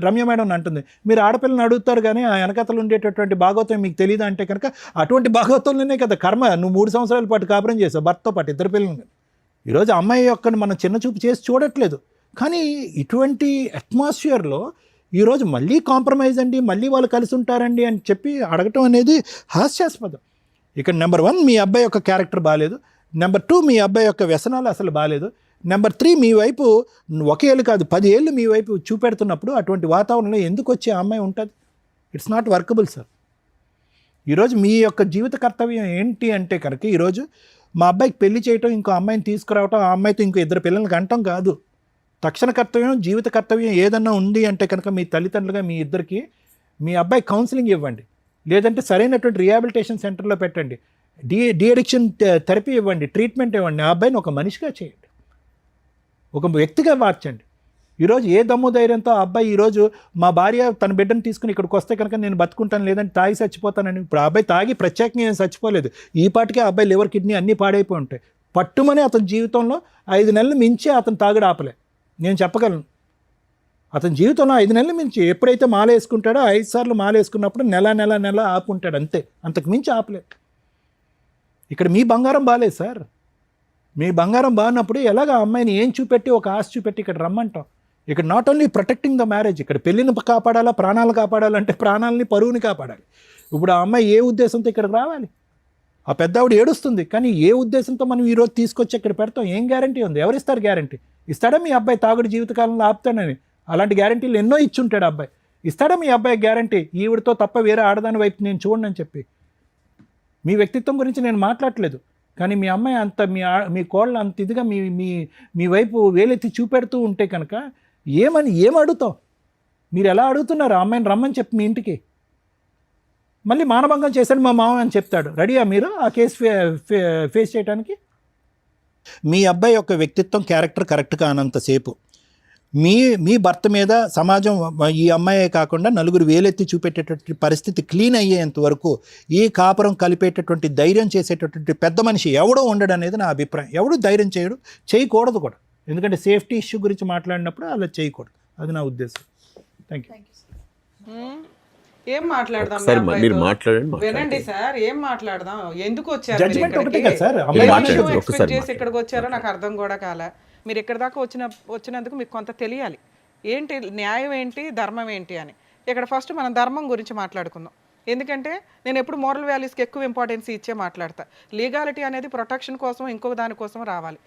రమ్య మేడం అంటుంది, మీరు ఆడపిల్లని అడుగుతారు కానీ ఆ వెనకతలు ఉండేటటువంటి భాగవతం మీకు తెలియదు అంటే కనుక అటువంటి భాగవతంలోనే కదా కర్మ. నువ్వు 3 సంవత్సరాల పాటు కాపురం చేసావు భర్తతో పాటు ఇద్దరు పిల్లల్ని. ఈరోజు అమ్మాయి యొక్క మనం చిన్న చూపు చేసి చూడట్లేదు. కానీ ఇటువంటి అట్మాస్ఫియర్లో ఈరోజు మళ్ళీ కాంప్రమైజ్ అండి, మళ్ళీ వాళ్ళు కలిసి ఉంటారండి అని చెప్పి అడగటం అనేది హాస్యాస్పదం. ఇక్కడ నెంబర్ 1 మీ అబ్బాయి యొక్క క్యారెక్టర్ బాగాలేదు, నెంబర్ 2 మీ అబ్బాయి యొక్క వ్యసనాలు అసలు బాగాలేదు, నెంబర్ 3 మీ వైపు 1 ఏళ్ళు కాదు 10 ఏళ్ళు మీ వైపు చూపెడుతున్నప్పుడు అటువంటి వాతావరణంలో ఎందుకు వచ్చే అమ్మాయి ఉంటుంది? It's not workable sir. ఈరోజు మీ యొక్క జీవిత కర్తవ్యం ఏంటి అంటే కనుక ఈరోజు మా అబ్బాయికి పెళ్లి చేయటం, ఇంకో అమ్మాయిని తీసుకురావటం, ఆ అమ్మాయితో ఇంకో ఇద్దరు పిల్లలకి అంటాం కాదు. తక్షణ కర్తవ్యం, జీవిత కర్తవ్యం ఏదన్నా ఉంది అంటే కనుక మీ తల్లిదండ్రులుగా మీ ఇద్దరికి మీ అబ్బాయి కౌన్సిలింగ్ ఇవ్వండి, లేదంటే సరైనటువంటి రిహాబిలిటేషన్ సెంటర్లో పెట్టండి, డి అడిక్షన్ థెరపీ ఇవ్వండి, ట్రీట్మెంట్ ఇవ్వండి. ఆ అబ్బాయిని ఒక మనిషిగా చేయండి, ఒక వ్యక్తిగా మార్చండి. ఈరోజు ఏ దమ్ము ధైర్యంతో ఆ అబ్బాయి ఈరోజు మా భార్య తన బిడ్డను తీసుకుని ఇక్కడికి వస్తే కనుక నేను బతుకుంటాను, లేదంటే తాగి చచ్చిపోతానని. ఇప్పుడు ఆ అబ్బాయి తాగి ప్రత్యేకంగా ఏం చచ్చిపోలేదు, ఈ పాటికే ఆ అబ్బాయి లివర్ కిడ్నీ అన్నీ పాడైపోయి ఉంటాయి. పట్టుమని అతని జీవితంలో 5 నెలలు మించి అతను తాగుడు ఆపలే, నేను చెప్పగలను. అతని జీవితంలో 5 నెలలు మించి ఎప్పుడైతే మాల వేసుకుంటాడో 5 సార్లు మాల వేసుకున్నప్పుడు నెల ఆపుంటాడు, అంతే, అంతకు మించి ఆపలే. ఇక్కడ మీ బంగారం బాగాలేదు సార్. మీ బంగారం బాగున్నప్పుడు ఎలాగ అమ్మాయిని ఏం చూపెట్టి ఒక ఆశ చూపెట్టి ఇక్కడ రమ్మంటాం? ఇక్కడ not only protecting the marriage, ఇక్కడ పెళ్ళిని కాపాడాలా, ప్రాణాలు కాపాడాలంటే ప్రాణాలని పరువుని కాపాడాలి. ఇప్పుడు ఆ అమ్మాయి ఏ ఉద్దేశంతో ఇక్కడికి రావాలి? ఆ పెద్ద ఆవిడ ఏడుస్తుంది, కానీ ఏ ఉద్దేశంతో మనం ఈరోజు తీసుకొచ్చి ఇక్కడ పెడతాం? ఏం గ్యారంటీ ఉంది? ఎవరిస్తారు గ్యారంటీ? ఇస్తాడా మీ అబ్బాయి తాగుడు జీవితకాలంలో ఆపుతాడని? అలాంటి గ్యారంటీలు ఎన్నో ఇచ్చుంటాడు అబ్బాయి. ఇస్తాడా మీ అబ్బాయి గ్యారంటీ ఈవిడతో తప్ప వేరే ఆడదాని వైపు నేను చూడనని చెప్పి? మీ వ్యక్తిత్వం గురించి నేను మాట్లాడట్లేదు, కానీ మీ అమ్మాయి అంత మీ కోళ్ళ అంత ఇదిగా మీ వైపు వేలెత్తి చూపెడుతూ ఉంటే కనుక ఏం అడుగుతాం? మీరు ఎలా అడుగుతున్నారు? ఆ అమ్మాయిని రమ్మని చెప్పి మీ ఇంటికి మళ్ళీ మానభంగం చేశాడు మా మామ అని చెప్తాడు. రెడీయా మీరు ఆ కేసు ఫేస్ చేయడానికి? మీ అబ్బాయి యొక్క వ్యక్తిత్వం క్యారెక్టర్ కరెక్ట్గా అనంతసేపు మీ భర్త మీద సమాజం ఈ అమ్మాయే కాకుండా నలుగురు వేలెత్తి చూపెట్టేటటువంటి పరిస్థితి క్లీన్ అయ్యేంత వరకు ఈ కాపురం కలిపేటటువంటి ధైర్యం చేసేటటువంటి పెద్ద మనిషి ఎవడో ఉండడు అనేది నా అభిప్రాయం. ఎవడు ధైర్యం చేయకూడదు కూడా, ఎందుకంటే సేఫ్టీ ఇష్యూ గురించి మాట్లాడినప్పుడు అలా చేయకూడదు. అది నా ఉద్దేశం. Thank you. ఏం మాట్లాడదాం? సార్ మీరు మాట్లాడండి. వినండి సార్, ఏం మాట్లాడదాం? ఎందుకు వచ్చారు? జడ్జిమెంట్ ఒకటే కదా సార్. ఎక్స్పెక్ట్ చేసి ఇక్కడికి వచ్చారో నాకు అర్థం కూడా కాలే. మీరు ఇక్కడి దాకా వచ్చినందుకు మీకు కొంత తెలియాలి, ఏంటి న్యాయం ఏంటి, ధర్మం ఏంటి అని. ఇక్కడ ఫస్ట్ మనం ధర్మం గురించి మాట్లాడుకుందాం. ఎందుకంటే నేను ఎప్పుడు మోరల్ వాల్యూస్కి ఎక్కువ ఇంపార్టెన్స్ ఇచ్చే మాట్లాడతా. లీగాలిటీ అనేది ప్రొటెక్షన్ కోసం ఇంకొక దానికోసం రావాలి.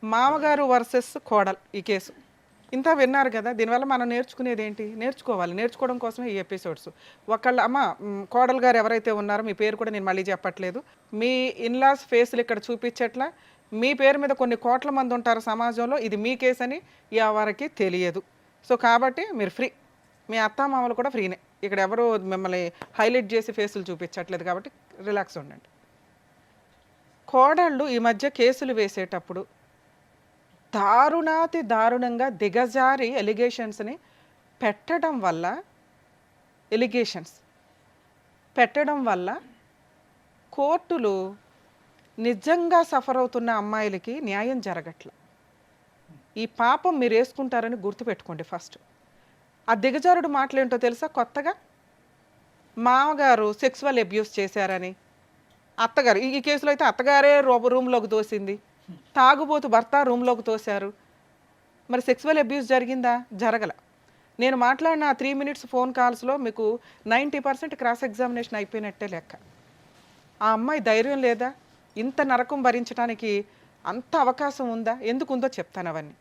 మామగారు వర్సెస్ కోడల్ ఈ కేసు ఇంత విన్నారు కదా. దీనివల్ల మనం నేర్చుకునేది ఏంటి? నేర్చుకోవడం కోసమే ఈ ఎపిసోడ్స్. అమ్మ కోడలు గారు ఎవరైతే ఉన్నారో మీ పేరు కూడా నేను మళ్ళీ చెప్పట్లేదు, మీ ఇన్లాస్ ఫేస్లు ఇక్కడ చూపించట్లా. మీ పేరు మీద కొన్ని కోట్ల మంది ఉంటారు సమాజంలో, ఇది మీ కేసు అని ఎవరికి తెలియదు. సో కాబట్టి మీరు ఫ్రీ, మీ అత్తామామలు కూడా ఫ్రీనే, ఇక్కడ ఎవరు మిమ్మల్ని హైలైట్ చేసి ఫేసులు చూపించట్లేదు కాబట్టి రిలాక్స్ ఉండండి. కోడళ్ళు ఈ మధ్య కేసులు వేసేటప్పుడు దారుణాతి దారుణంగా దిగజారి ఎలిగేషన్స్ని పెట్టడం వల్ల కోర్టులు నిజంగా సఫర్ అవుతున్న అమ్మాయిలకి న్యాయం జరగట్ల. ఈ పాపం మీరు వేసుకుంటారని గుర్తుపెట్టుకోండి. ఫస్ట్ ఆ దిగజారుడు మాటలేంటో తెలుసా? కొత్తగా మామగారు సెక్సువల్ అబ్యూస్ చేశారని, అత్తగారు ఈ కేసులో అయితే అత్తగారే రూమ్లోకి తోసింది, తాగుబోతు భర్త రూమ్లోకి తోశారు. మరి సెక్సువల్ అబ్యూస్ జరిగిందా? జరగల. నేను మాట్లాడిన 3 minutes ఫోన్ కాల్స్లో మీకు 90% క్రాస్ ఎగ్జామినేషన్ అయిపోయినట్టే లెక్క. ఆ అమ్మాయి ధైర్యం లేదా? ఇంత నరకం భరించడానికి అంత అవకాశం ఉందా? ఎందుకు ఉందో చెప్తాను. అవన్నీ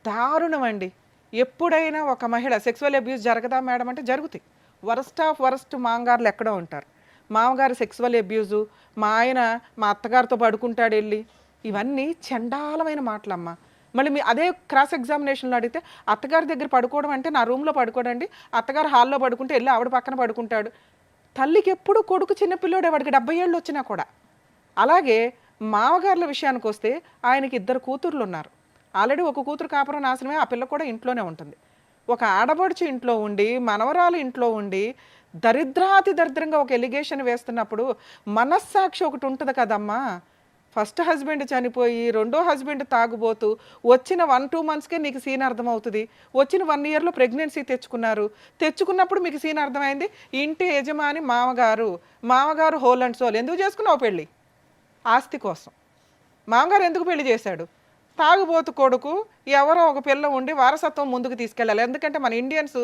దారుణం అండి. ఎప్పుడైనా ఒక మహిళ సెక్సువల్ అబ్యూస్ జరగదా మేడం అంటే జరుగుతాయి. వరస్ట్ ఆఫ్ వరస్ట్ మామగారులు ఎక్కడో ఉంటారు. మామగారు సెక్సువల్ అబ్యూజు, మా ఆయన మా అత్తగారితో పడుకుంటాడు వెళ్ళి, ఇవన్నీ చండాలమైన మాటలమ్మా. మళ్ళీ మీ అదే క్రాస్ ఎగ్జామినేషన్లో అడిగితే అత్తగారి దగ్గర పడుకోవడం అంటే నా రూమ్లో పడుకోడండి, అత్తగారు హాల్లో పడుకుంటే వెళ్ళి ఆవిడ పక్కన పడుకుంటాడు. తల్లికి ఎప్పుడు కొడుకు చిన్నపిల్లోడే, వాడికి 70 ఏళ్ళు వచ్చినా కూడా. అలాగే మామగారుల విషయానికి వస్తే ఆయనకి 2 కూతుర్లు ఉన్నారు. ఆల్రెడీ ఒక కూతురు కాపురం నాశనమే, ఆ పిల్ల కూడా ఇంట్లోనే ఉంటుంది. ఒక ఆడబడుచు ఇంట్లో ఉండి, మనవరాలు ఇంట్లో ఉండి దరిద్రాతి దరిద్రంగా ఒక ఎలిగేషన్ వేస్తున్నప్పుడు మనస్సాక్షి ఒకటి ఉంటుంది కదమ్మా. ఫస్ట్ హస్బెండ్ చనిపోయి రెండో హస్బెండ్ తాగుబోతూ వచ్చిన 1-2 monthsకే నీకు సీన్ అర్థమవుతుంది. వచ్చిన 1 yearలో ప్రెగ్నెన్సీ తెచ్చుకున్నప్పుడు మీకు సీన్ అర్థమైంది. ఇంటి యజమాని మామగారు హోల్ అండ్ సోల్. ఎందుకు చేసుకున్నావు పెళ్ళి? ఆస్తి కోసం. మామగారు ఎందుకు పెళ్లి చేశాడు? తాగుబోతు కొడుకు ఎవరో ఒక పిల్ల ఉండి వారసత్వం ముందుకు తీసుకెళ్ళాలి. ఎందుకంటే మన ఇండియన్స్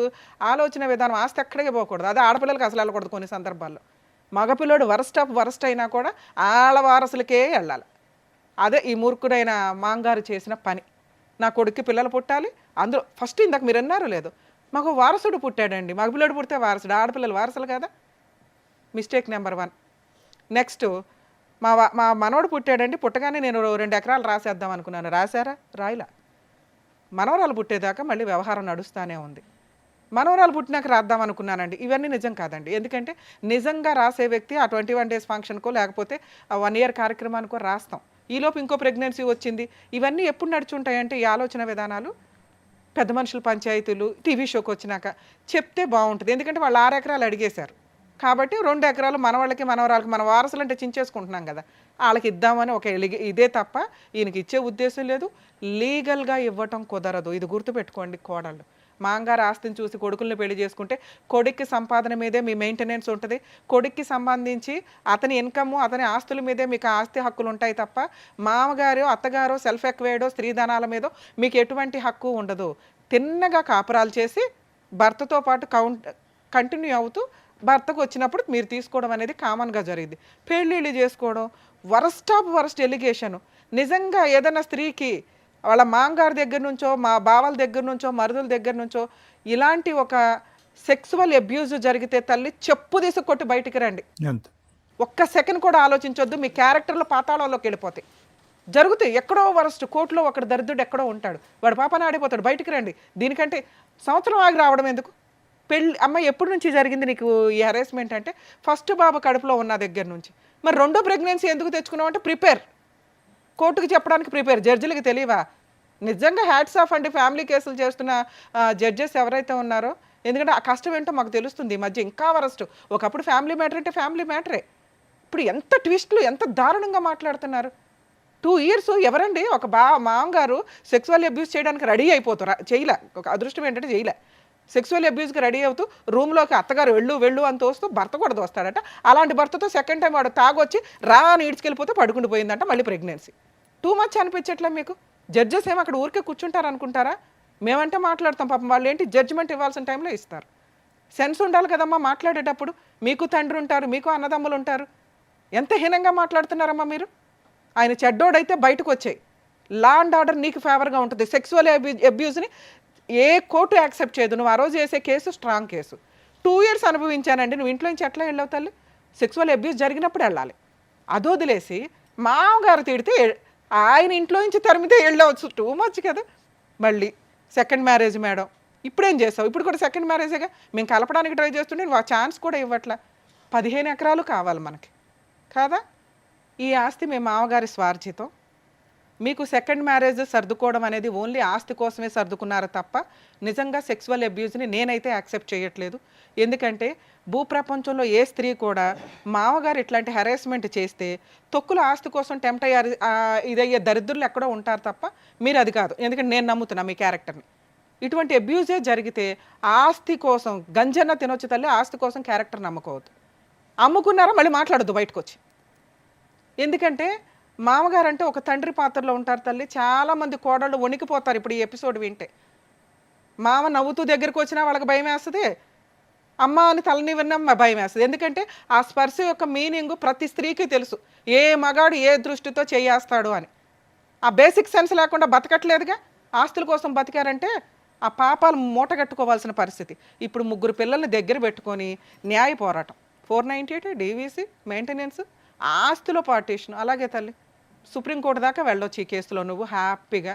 ఆలోచన విధానం ఆస్తి ఎక్కడికి పోకూడదు. అదే ఆడపిల్లలకి అసలు వెళ్ళకూడదు. కొన్ని సందర్భాల్లో మగపిల్లడు వరస్ట్ ఆఫ్ వరస్ట్ అయినా కూడా ఆళ్ళ వారసులకే వెళ్ళాలి. అదే ఈ మూర్ఖుడైన మాంగారు చేసిన పని. నా కొడుక్కి పిల్లలు పుట్టాలి, అందులో ఫస్ట్ ఇందాక మీరు అన్నారో లేదో, మాకు వారసుడు పుట్టాడండి. మగపిల్లడు పుడితే వారసుడు, ఆడపిల్లలు వారసులు కదా. Mistake number 1. నెక్స్ట్ మా మనవడు పుట్టాడండి, పుట్టగానే నేను 2 ఎకరాలు రాసేద్దాం అనుకున్నాను. రాశారా? రాయిలా. మనవరాలు పుట్టేదాకా మళ్ళీ వ్యవహారం నడుస్తూనే ఉంది. మనవరాలు పుట్టినాక రాద్దాం అనుకున్నానండి. ఇవన్నీ నిజం కాదండి. ఎందుకంటే నిజంగా రాసే వ్యక్తి ఆ 21 days ఫంక్షన్కో లేకపోతే ఆ 1 year కార్యక్రమానికో రాస్తాం. ఈలోపు ఇంకో ప్రెగ్నెన్సీ వచ్చింది. ఇవన్నీ ఎప్పుడు నడుచుంటాయంటే ఈ ఆలోచన విధానాలు పెద్ద మనుషుల పంచాయతీలు టీవీ షోకి వచ్చినాక చెప్తే బాగుంటుంది. ఎందుకంటే వాళ్ళు 6 ఎకరాలు అడిగేశారు కాబట్టి 2 ఎకరాలు మనవాళ్ళకి మనవరాలకి, మన వారసులు అంటే చించేసుకుంటున్నాం కదా, వాళ్ళకి ఇద్దామని ఒక ఇదే తప్ప ఈయనకి ఇచ్చే ఉద్దేశం లేదు. లీగల్గా ఇవ్వటం కుదరదు. ఇది గుర్తుపెట్టుకోండి కోడళ్ళు. మాంగారు ఆస్తిని చూసి కొడుకుల్ని పెళ్లి చేసుకుంటే కొడుక్కి సంపాదన మీదే మీ మెయింటెనెన్స్ ఉంటుంది. కొడుక్కి సంబంధించి అతని ఇన్కమ్, అతని ఆస్తుల మీదే మీకు ఆస్తి హక్కులు ఉంటాయి తప్ప మామగారు అత్తగారో సెల్ఫ్ ఎక్వైర్డో స్త్రీధనాల మీదో మీకు ఎటువంటి హక్కు ఉండదు. తిన్నగా కాపురాలు చేసి భర్తతో పాటు కంటిన్యూ అవుతూ భర్తకు వచ్చినప్పుడు మీరు తీసుకోవడం అనేది కామన్గా జరిగింది. పెళ్ళిళ్ళు చేసుకోవడం వరస్ట్ ఆఫ్ వరస్ట్ ఎలిగేషను. నిజంగా ఏదైనా స్త్రీకి వాళ్ళ మాంగారి దగ్గర నుంచో, మా బావల దగ్గర నుంచో, మరుదుల దగ్గర నుంచో ఇలాంటి ఒక సెక్సువల్ అబ్యూజ్ జరిగితే తల్లి చెప్పు తీసి కొట్టి బయటికి రండి. ఒక్క సెకండ్ కూడా ఆలోచించొద్దు. మీ క్యారెక్టర్లో పాతాళంలోకి వెళ్ళిపోతాయి. జరుగుతాయి. ఎక్కడో వరస్ట్ కోర్టులో ఒకడు దరిద్రుడు ఎక్కడో ఉంటాడు, వాడు పాపన ఆడిపోతాడు. బయటికి రండి. దీనికంటే సంవత్సరం ఆగి రావడం ఎందుకు? పెళ్ళి అమ్మాయి ఎప్పటి నుంచి జరిగింది నీకు ఈ హెరాస్మెంట్ అంటే ఫస్ట్ బాబు కడుపులో ఉన్న దగ్గర నుంచి. మరి రెండో ప్రెగ్నెన్సీ ఎందుకు తెచ్చుకున్నావు అంటే ప్రిపేర్, కోర్టుకి చెప్పడానికి ప్రిపేర్. జడ్జిలకి తెలియవా? నిజంగా హ్యాట్స్ ఆఫ్ అండి ఫ్యామిలీ కేసులు చేస్తున్న జడ్జెస్ ఎవరైతే ఉన్నారో. ఎందుకంటే ఆ కష్టం ఏంటో మాకు తెలుస్తుంది. ఈ మధ్య ఇంకా వరస్ట్. ఒకప్పుడు ఫ్యామిలీ మ్యాటర్ అంటే ఫ్యామిలీ మ్యాటరే, ఇప్పుడు ఎంత ట్విస్టులు, ఎంత దారుణంగా మాట్లాడుతున్నారు. 2 years ఎవరండి ఒక మామగారు సెక్సువల్ అబ్యూస్ చేయడానికి రెడీ అయిపోతారు. చేయలే, ఒక అదృష్టం ఏంటంటే చేయలే. సెక్సువల్ అబ్యూస్కి రెడీ అవుతూ రూమ్లోకి అత్తగారు వెళ్ళు అని తోస్తూ భర్త కూడా దోస్తాడట. అలాంటి భర్తతో సెకండ్ టైం వాడు తాగొచ్చి అని ఈడ్చుకెళ్ళిపోతే పడుకుంటూ పోయిందంట. మళ్ళీ ప్రెగ్నెన్సీ. టూ మచ్ అనిపించట్లే మీకు? జడ్జెస్ ఏమో అక్కడ ఊరికే కూర్చుంటారు అనుకుంటారా? మేమంటే మాట్లాడతాం, పాపం వాళ్ళు ఏంటి జడ్జిమెంట్ ఇవ్వాల్సిన టైంలో ఇస్తారు. సెన్స్ ఉండాలి కదమ్మా మాట్లాడేటప్పుడు. మీకు తండ్రి ఉంటారు, మీకు అన్నదమ్ములు ఉంటారు. ఎంత హీనంగా మాట్లాడుతున్నారమ్మా మీరు. ఆయన చెడ్డోడైతే బయటకు వచ్చాయి. లా అండ్ ఆర్డర్ నీకు ఫేవర్గా ఉంటుంది. సెక్సువల్ అబ్యూస్ని ఏ కోర్టు యాక్సెప్ట్ చేయదు. నువ్వు ఆ రోజు చేసే కేసు స్ట్రాంగ్ కేసు. 2 years అనుభవించానండి. నువ్వు ఇంట్లో నుంచి ఎట్లా వెళ్ళావు తల్లి? సెక్సువల్ అబ్యూస్ జరిగినప్పుడు వెళ్ళాలి. అదొదిలేసి మామగారు తిడితే ఆయన ఇంట్లో నుంచి తరిమితే వెళ్ళవచ్చు. టూ మచ్ కదా. మళ్ళీ సెకండ్ మ్యారేజ్ మేడం, ఇప్పుడేం చేస్తావు? ఇప్పుడు కూడా సెకండ్ మ్యారేజేగా. మేము కలపడానికి ట్రై చేస్తుంటే నువ్వు ఆ ఛాన్స్ కూడా ఇవ్వట్లా. 15 ఎకరాలు కావాలి మనకి కాదా? ఈ ఆస్తి మీ మామగారి స్వార్జితం. మీకు సెకండ్ మ్యారేజ్ సర్దుకోవడం అనేది ఓన్లీ ఆస్తి కోసమే సర్దుకున్నారు తప్ప నిజంగా సెక్సువల్ అబ్యూజ్ని నేనైతే యాక్సెప్ట్ చేయట్లేదు. ఎందుకంటే భూప్రపంచంలో ఏ స్త్రీ కూడా మామగారు ఇట్లాంటి హెరాస్మెంట్ చేస్తే తొక్కుల ఆస్తి కోసం టెంప్ట్ అయ్యారు ఇదయ్యే దరిద్రులు ఎక్కడో ఉంటారు తప్ప మీరు అది కాదు. ఎందుకంటే నేను నమ్ముతున్నా మీ క్యారెక్టర్ని. ఇటువంటి అబ్యూజే జరిగితే ఆస్తి కోసం గంజన్న తినొచ్చు తల్లి, ఆస్తి కోసం క్యారెక్టర్ నమ్ముకోవద్దు. అమ్ముకున్నారా మళ్ళీ మాట్లాడద్దు బయటకు వచ్చి. ఎందుకంటే మామగారు అంటే ఒక తండ్రి పాత్రలో ఉంటారు తల్లి. చాలామంది కోడళ్ళు వణికిపోతారు ఇప్పుడు ఈ ఎపిసోడ్ వింటే. మామ నవ్వుతూ దగ్గరికి వచ్చినా వాళ్ళకి భయం వేస్తుంది, అమ్మ అని తలని విన్నా భయం వేస్తుంది. ఎందుకంటే ఆ స్పర్శ యొక్క మీనింగ్ ప్రతి స్త్రీకి తెలుసు. ఏ మగాడు ఏ దృష్టితో చేయేస్తాడు అని. ఆ బేసిక్ సెన్స్ లేకుండా బతకట్లేదుగా. ఆస్తుల కోసం బతికారంటే ఆ పాపాలు మూటగట్టుకోవాల్సిన పరిస్థితి. ఇప్పుడు 3 పిల్లల్ని దగ్గర పెట్టుకొని న్యాయ పోరాటం, 498 డీవీసీ, మెయింటెనెన్స్, ఆస్తుల పార్టీషన్. అలాగే తల్లి సుప్రీంకోర్టు దాకా వెళ్ళొచ్చు ఈ కేసులో. నువ్వు హ్యాపీగా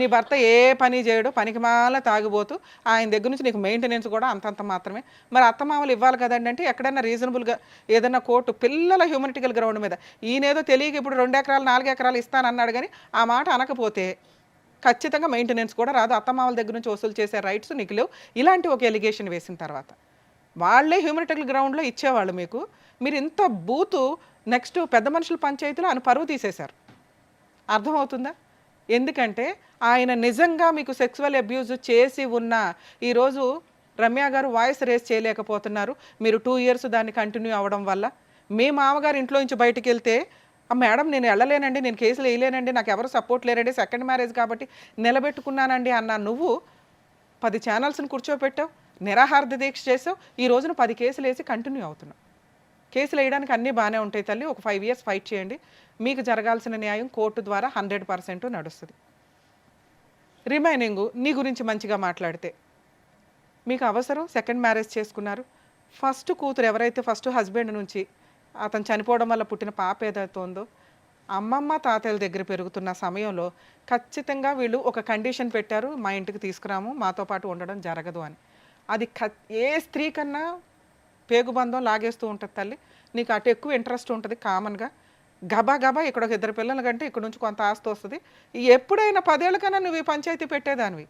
నీ భర్త ఏ పని చేయడు, పనికి మాల తాగిపోతూ ఆయన దగ్గర నుంచి నీకు మెయింటెనెన్స్ కూడా అంతంత మాత్రమే. మరి అత్తమామలు ఇవ్వాలి కదండి అంటే ఎక్కడైనా రీజనబుల్గా ఏదైనా కోర్టు పిల్లల హ్యూమనిటికల్ గ్రౌండ్ మీద ఈయనేదో తెలియక ఇప్పుడు 2 ఎకరాలు 4 ఎకరాలు ఇస్తానన్నాడు కానీ ఆ మాట అనకపోతే ఖచ్చితంగా మెయింటెనెన్స్ కూడా రాదు. అత్తమామల దగ్గర నుంచి వసూలు చేసే రైట్స్ నీకు లేవు. ఇలాంటి ఒక ఎలిగేషన్ వేసిన తర్వాత వాళ్ళే హ్యూమనిటికల్ గ్రౌండ్లో ఇచ్చేవాళ్ళు మీకు. మీరు ఇంత బూతు నెక్స్ట్ పెద్ద మనుషుల పంచాయతీలో ఆయన పరువు తీసేశారు. అర్థమవుతుందా? ఎందుకంటే ఆయన నిజంగా మీకు సెక్సువల్ అబ్యూజ్ చేసి ఉన్న ఈరోజు రమ్య గారు వాయిస్ రేస్ చేయలేకపోతున్నారు. మీరు 2 ఇయర్స్ దాన్ని కంటిన్యూ అవ్వడం వల్ల. మీ మామగారు ఇంట్లో నుంచి బయటికి వెళ్తే మేడం నేను వెళ్ళలేనండి, నేను కేసులు వేయలేనండి, నాకు ఎవరు సపోర్ట్ లేరండి, సెకండ్ మ్యారేజ్ కాబట్టి నిలబెట్టుకున్నానండి అన్న నువ్వు 10 ఛానల్స్ని కూర్చోపెట్టావు, నిరాహార దీక్ష చేసావు. ఈ రోజున 10 కేసులు వేసి కంటిన్యూ అవుతున్నావు. కేసులు వేయడానికి అన్నీ బాగానే ఉంటాయి తల్లి. ఒక 5 ఇయర్స్ ఫైట్ చేయండి. మీకు జరగాల్సిన న్యాయం కోర్టు ద్వారా 100% నడుస్తుంది. రిమైనింగ్ నీ గురించి మంచిగా మాట్లాడితే మీకు అవసరం సెకండ్ మ్యారేజ్ చేసుకున్నారు. ఫస్ట్ కూతురు ఎవరైతే ఫస్ట్ హస్బెండ్ నుంచి అతను చనిపోవడం వల్ల పుట్టిన పాప ఏదైతే ఉందో అమ్మమ్మ తాతయ్యల దగ్గర పెరుగుతున్న సమయంలో ఖచ్చితంగా వీళ్ళు ఒక కండిషన్ పెట్టారు, మా ఇంటికి తీసుకురాము, మాతో పాటు ఉండడం జరగదు అని. అది ఏ స్త్రీ కన్నా పేగుబంధం లాగేస్తూ ఉంటుంది తల్లి. నీకు అటు ఎక్కువ ఇంట్రెస్ట్ ఉంటుంది కామన్గా. గబా గబా ఇక్కడ ఒక 2 పిల్లల కంటే ఇక్కడ నుంచి కొంత ఆస్తి వస్తుంది. ఎప్పుడైనా 10 ఏళ్ళ కన్నా నువ్వు ఈ పంచాయతీ పెట్టేదానివి,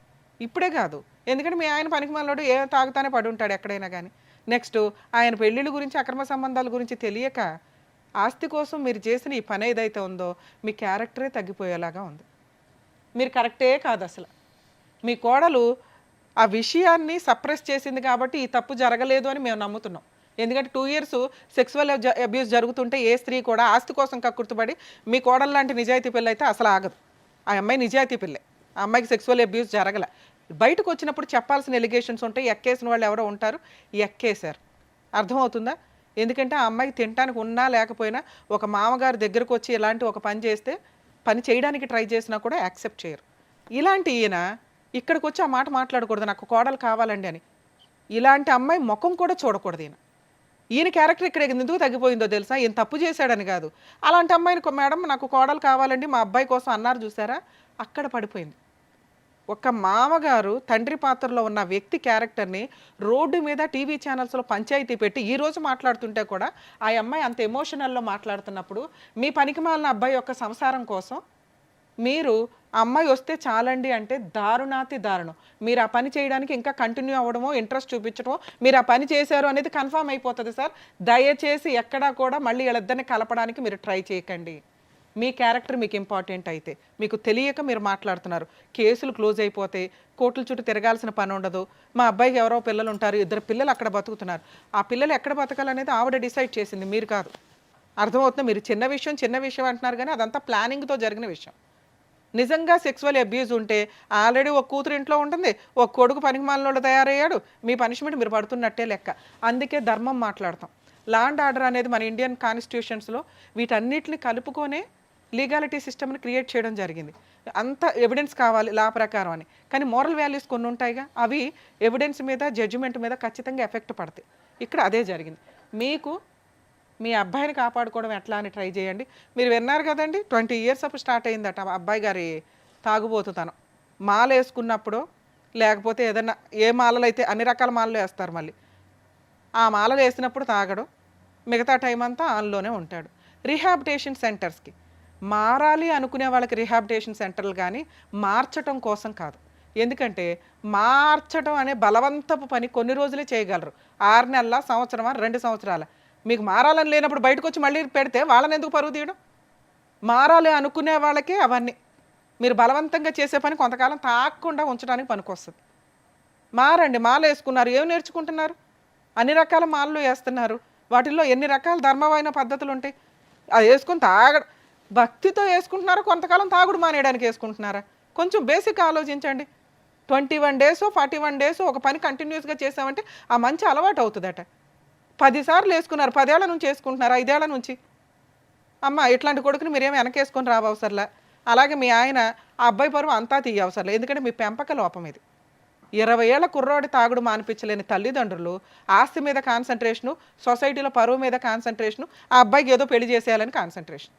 ఇప్పుడే కాదు. ఎందుకంటే మీ ఆయన పనికి మనలోడు ఏ తాగుతానే పడి ఉంటాడు ఎక్కడైనా కానీ. నెక్స్ట్ ఆయన పెళ్ళిళ్ళ గురించి అక్రమ సంబంధాల గురించి తెలియక ఆస్తి కోసం మీరు చేసిన ఈ పని ఏదైతే ఉందో మీ క్యారెక్టరే తగ్గిపోయేలాగా ఉంది. మీరు కరెక్టే కాదు అసలు. మీ కోడలు ఆ విషయాన్ని సప్రెస్ చేసింది కాబట్టి ఈ తప్పు జరగలేదు అని మేము నమ్ముతున్నాం. ఎందుకంటే 2 ఇయర్స్ సెక్సువల్ అబ్యూస్ జరుగుతుంటే ఏ స్త్రీ కూడా ఆస్తి కోసం కక్కుర్తుపడి మీ కోడలు లాంటి నిజాయితీ పిల్ల అయితే అసలు ఆగదు. ఆ అమ్మాయి నిజాయితీ పిల్లే, ఆ అమ్మాయికి సెక్సువల్ అబ్యూస్ జరగలే. బయటకు వచ్చినప్పుడు చెప్పాల్సిన ఎలిగేషన్స్ ఉంటాయి. ఎక్కేసిన వాళ్ళు ఎవరో ఉంటారు, ఎక్కేశారు. అర్థమవుతుందా? ఎందుకంటే ఆ అమ్మాయికి తినడానికి ఉన్నా లేకపోయినా ఒక మామగారి దగ్గరకు వచ్చి ఇలాంటి ఒక పని చేస్తే పని చేయడానికి ట్రై చేసినా కూడా యాక్సెప్ట్ చేయరు. ఇలాంటి ఈయన ఇక్కడికి వచ్చి ఆ మాట మాట్లాడకూడదు, నాకు కోడలు కావాలండి అని. ఇలాంటి అమ్మాయి ముఖం కూడా చూడకూడదు. ఈయన క్యారెక్టర్ ఇక్కడ ఎందుకు తగ్గిపోయిందో తెలుసా? ఈయన తప్పు చేశాడని కాదు. అలాంటి అమ్మాయిని మేడం నాకు కోడలు కావాలండి మా అబ్బాయి కోసం అన్నారు చూసారా, అక్కడ పడిపోయింది. ఒక మామగారు తండ్రి పాత్రలో ఉన్న వ్యక్తి క్యారెక్టర్ని రోడ్డు మీద టీవీ ఛానల్స్లో పంచాయతీ పెట్టి ఈరోజు మాట్లాడుతుంటే కూడా ఆ అమ్మాయి అంత ఎమోషనల్లో మాట్లాడుతున్నప్పుడు మీ పనికిమాలిన అబ్బాయి యొక్క సంసారం కోసం మీరు అమ్మాయి వస్తే చాలండి అంటే దారుణాతి దారుణం. మీరు ఆ పని చేయడానికి ఇంకా కంటిన్యూ అవ్వడమో ఇంట్రెస్ట్ చూపించడమో మీరు ఆ పని చేశారు అనేది కన్ఫర్మ్ అయిపోతుంది సార్. దయచేసి ఎక్కడా కూడా మళ్ళీ వీళ్ళిద్దరిని కలపడానికి మీరు ట్రై చేయకండి. మీ క్యారెక్టర్ మీకు ఇంపార్టెంట్ అయితే మీకు తెలియక మీరు మాట్లాడుతున్నారు. కేసులు క్లోజ్ అయిపోతే కోర్టుల చుట్టూ తిరగాల్సిన పని ఉండదు. మా అబ్బాయికి ఎవరో పిల్లలు ఉంటారు, 2 పిల్లలు అక్కడ బతుకుతున్నారు. ఆ పిల్లలు ఎక్కడ బతకాలనేది ఆవిడ డిసైడ్ చేసింది, మీరు కాదు. అర్థమవుతుంది? మీరు చిన్న విషయం అంటున్నారు కానీ అదంతా ప్లానింగ్తో జరిగిన విషయం. నిజంగా సెక్సువల్ అబ్యూజ్ ఉంటే ఆల్రెడీ ఒక కూతురు ఇంట్లో ఉంటుంది, ఒక కొడుకు పనికిమాలినోళ్ళు తయారయ్యాడు, మీ పనిష్మెంట్ మీరు పడుతున్నట్టే లెక్క. అందుకే ధర్మం మాట్లాడతాం. లా అండ్ ఆర్డర్ అనేది మన ఇండియన్ కాన్స్టిట్యూషన్స్లో వీటన్నిటిని కలుపుకొనే లీగాలిటీ సిస్టమ్ని క్రియేట్ చేయడం జరిగింది. అంత ఎవిడెన్స్ కావాలి లా ప్రకారం అని. కానీ మోరల్ వాల్యూస్ కొన్ని ఉంటాయిగా, అవి ఎవిడెన్స్ మీద జడ్జిమెంట్ మీద ఖచ్చితంగా ఎఫెక్ట్ పడతాయి. ఇక్కడ అదే జరిగింది. మీకు మీ అబ్బాయిని కాపాడుకోవడం ఎట్లా అని ట్రై చేయండి. మీరు విన్నారు కదండి, 20 ఇయర్స్ అప్పుడు స్టార్ట్ అయిందట అబ్బాయి గారి తాగుబోతుతనం. మాల వేసుకున్నప్పుడు లేకపోతే ఏదన్నా ఏ మాలలు అయితే అన్ని రకాల మాలలు వేస్తారు మళ్ళీ ఆ మాలలు వేసినప్పుడు తాగడం, మిగతా టైం అంతా ఆన్లోనే ఉంటాడు. రీహాబిటేషన్ సెంటర్స్కి మారాలి అనుకునే వాళ్ళకి రీహాబిటేషన్ సెంటర్లు కానీ మార్చటం కోసం కాదు. ఎందుకంటే మార్చడం అనే బలవంతపు పని కొన్ని రోజులే చేయగలరు, 6 నెలల, సంవత్సరమా, 2 సంవత్సరాల. మీకు మారాలని లేనప్పుడు బయటకు వచ్చి మళ్ళీ పెడితే వాళ్ళని ఎందుకు పరువు తీయడం? మారాలి అనుకునే వాళ్ళకే అవన్నీ. మీరు బలవంతంగా చేసే పని కొంతకాలం తాగకుండా ఉంచడానికి పనికొస్తుంది. మారండి, మాల వేసుకున్నారు, ఏం నేర్చుకుంటున్నారు? అన్ని రకాల మాలలు వేస్తున్నారు, వాటిల్లో ఎన్ని రకాల ధర్మమైన పద్ధతులు ఉంటాయి. అది వేసుకుని భక్తితో వేసుకుంటున్నారా, కొంతకాలం తాగుడు మానేయడానికి వేసుకుంటున్నారా? కొంచెం బేసిక్ ఆలోచించండి. 21 days 41 days ఒక పని కంటిన్యూస్గా చేసామంటే ఆ మంచి అలవాటు అవుతుందట. 10 సార్లు వేసుకున్నారు, 10 ఏళ్ల నుంచి వేసుకుంటున్నారు, 5 ఏళ్ల నుంచి. అమ్మ ఇట్లాంటి కొడుకుని మీరేమి వెనకేసుకొని రావసరలా. అలాగే మీ ఆయన ఆ అబ్బాయి పరువు అంతా తీయవసరలే, ఎందుకంటే మీ పెంపక లోపం ఇది. 20 ఏళ్ల కుర్రోడి తాగుడు మానిపించలేని తల్లిదండ్రులు ఆస్తి మీద కాన్సన్ట్రేషను, సొసైటీలో పరువు మీద కాన్సన్ట్రేషను, ఆ అబ్బాయికి ఏదో పెళ్లి చేసేయాలని కాన్సన్ట్రేషన్.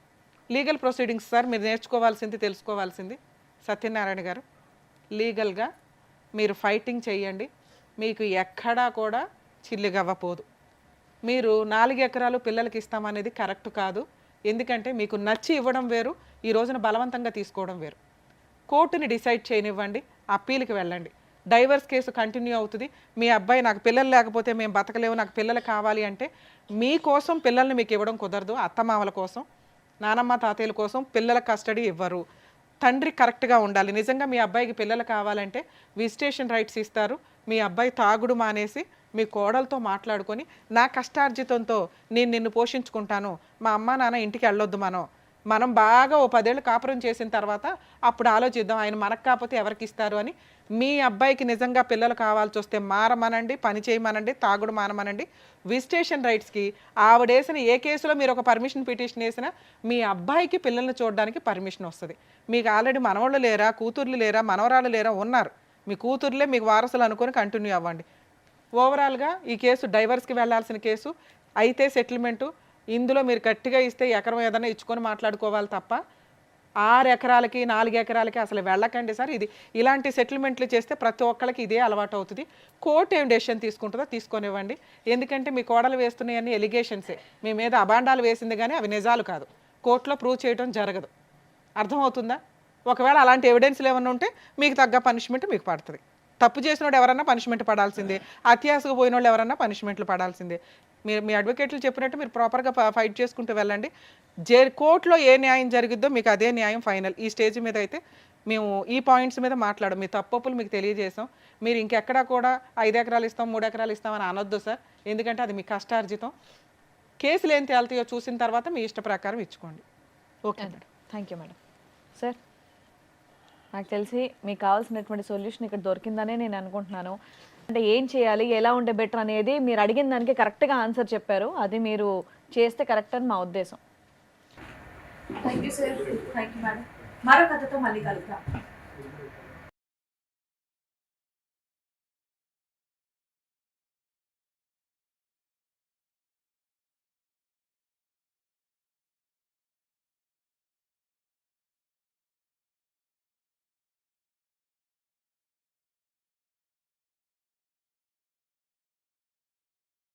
లీగల్ ప్రొసీడింగ్స్ సార్ మీరు నేర్చుకోవాల్సింది, తెలుసుకోవాల్సింది సత్యనారాయణ గారు. లీగల్గా మీరు ఫైటింగ్ చేయండి, మీకు ఎక్కడా కూడా చిల్లిగవ్వపోదు. మీరు 4 ఎకరాలు పిల్లలకి ఇస్తామనేది కరెక్ట్ కాదు. ఎందుకంటే మీకు నచ్చి ఇవ్వడం వేరు, ఈ రోజున బలవంతంగా తీసుకోవడం వేరు. కోర్టుని డిసైడ్ చేయనివ్వండి, అప్పీల్కి వెళ్ళండి. డైవర్స్ కేసు కంటిన్యూ అవుతుంది. మీ అబ్బాయి నాకు పిల్లలు లేకపోతే మేము బతకలేము, నాకు పిల్లలు కావాలి అంటే మీకోసం పిల్లల్ని మీకు ఇవ్వడం కుదరదు. అత్తమామల కోసం, నానమ్మ తాతయ్యల కోసం పిల్లల కస్టడీ ఇవ్వరు. తండ్రి కరెక్ట్గా ఉండాలి. నిజంగా మీ అబ్బాయికి పిల్లలు కావాలంటే విజిటేషన్ రైట్స్ ఇస్తారు. మీ అబ్బాయి తాగుడు మానేసి మీ కోడలతో మాట్లాడుకొని నా కష్టార్జితంతో నేను నిన్ను పోషించుకుంటాను, మా అమ్మ నాన్న ఇంటికి వెళ్ళొద్దు, మనం బాగా ఓ 10 ఏళ్ళు కాపురం చేసిన తర్వాత అప్పుడు ఆలోచిద్దాం ఆయన మనకు కాకపోతే ఎవరికి ఇస్తారు అని. మీ అబ్బాయికి నిజంగా పిల్లలు కావాల్సి వస్తే మారమనండి, పని చేయమనండి, తాగుడు మానమనండి. విజిటేషన్ రైట్స్కి ఆవిడేసిన ఏ కేసులో మీరు ఒక పర్మిషన్ పిటిషన్ వేసినా మీ అబ్బాయికి పిల్లల్ని చూడడానికి పర్మిషన్ వస్తుంది. మీకు ఆల్రెడీ మనవాళ్ళు లేరా, కూతుర్లు లేరా, మనవరాళ్ళు లేరా, ఉన్నారు. మీ కూతుర్లే మీకు వారసులు అనుకొని కంటిన్యూ అవ్వండి. ఓవరాల్గా ఈ కేసు డైవర్స్కి వెళ్లాల్సిన కేసు అయితే సెటిల్మెంటు. ఇందులో మీరు గట్టిగా ఇస్తే ఎకరం ఏదైనా ఇచ్చుకొని మాట్లాడుకోవాలి తప్ప 6 ఎకరాలకి 4 ఎకరాలకి అసలు వెళ్ళకండి సార్. ఇది ఇలాంటి సెటిల్మెంట్లు చేస్తే ప్రతి ఒక్కళ్ళకి ఇదే అలవాటు అవుతుంది. కోర్టు ఏం డెసిషన్ తీసుకుంటుందో తీసుకొనివ్వండి. ఎందుకంటే మీ కోడలు వేస్తున్నాయన్నీ ఎలిగేషన్సే, మీ మీద అబాండాలు వేసింది కానీ అవి నిజాలు కాదు. కోర్టులో ప్రూవ్ చేయడం జరగదు. అర్థమవుతుందా? ఒకవేళ అలాంటి ఎవిడెన్స్లు ఏమన్నా ఉంటే మీకు తగ్గ పనిష్మెంట్ మీకు పడుతుంది. తప్పు చేసినోడు ఎవరన్నా పనిష్మెంట్ పడాల్సిందే, అత్యాసకు పోయిన వాళ్ళు ఎవరన్నా పనిష్మెంట్లు పడాల్సిందే. మీరు మీ అడ్వకేట్లు చెప్పినట్టు మీరు ప్రాపర్గా ఫైట్ చేసుకుంటూ వెళ్ళండి. కోర్టులో ఏ న్యాయం జరిగిద్దో మీకు అదే న్యాయం ఫైనల్. ఈ స్టేజ్ మీద అయితే మేము ఈ పాయింట్స్ మీద మాట్లాడం, మీ తప్పులు మీకు తెలియజేసాం. మీరు ఇంకెక్కడా కూడా 5 ఎకరాలు ఇస్తాం 3 ఎకరాలు ఇస్తామని అనొద్దు సార్, ఎందుకంటే అది మీ కష్టార్జితం. కేసులు ఏం తేలుతాయో చూసిన తర్వాత మీ ఇష్ట ప్రకారం ఇచ్చుకోండి. Okay madam, thank you madam. Sir నాకు తెలిసి మీకు కావాల్సినటువంటి సొల్యూషన్ ఇక్కడ దొరికిందనే నేను అనుకుంటున్నాను. అంటే ఏం చేయాలి, ఎలా ఉంటే బెటర్ అనేది మీరు అడిగిన దానికి కరెక్ట్గా ఆన్సర్ చెప్పారు. అది మీరు చేస్తే కరెక్ట్ అని మా ఉద్దేశం. Thank you sir, thank you madam. మరో కథతో మళ్ళీ కలుద్దాం.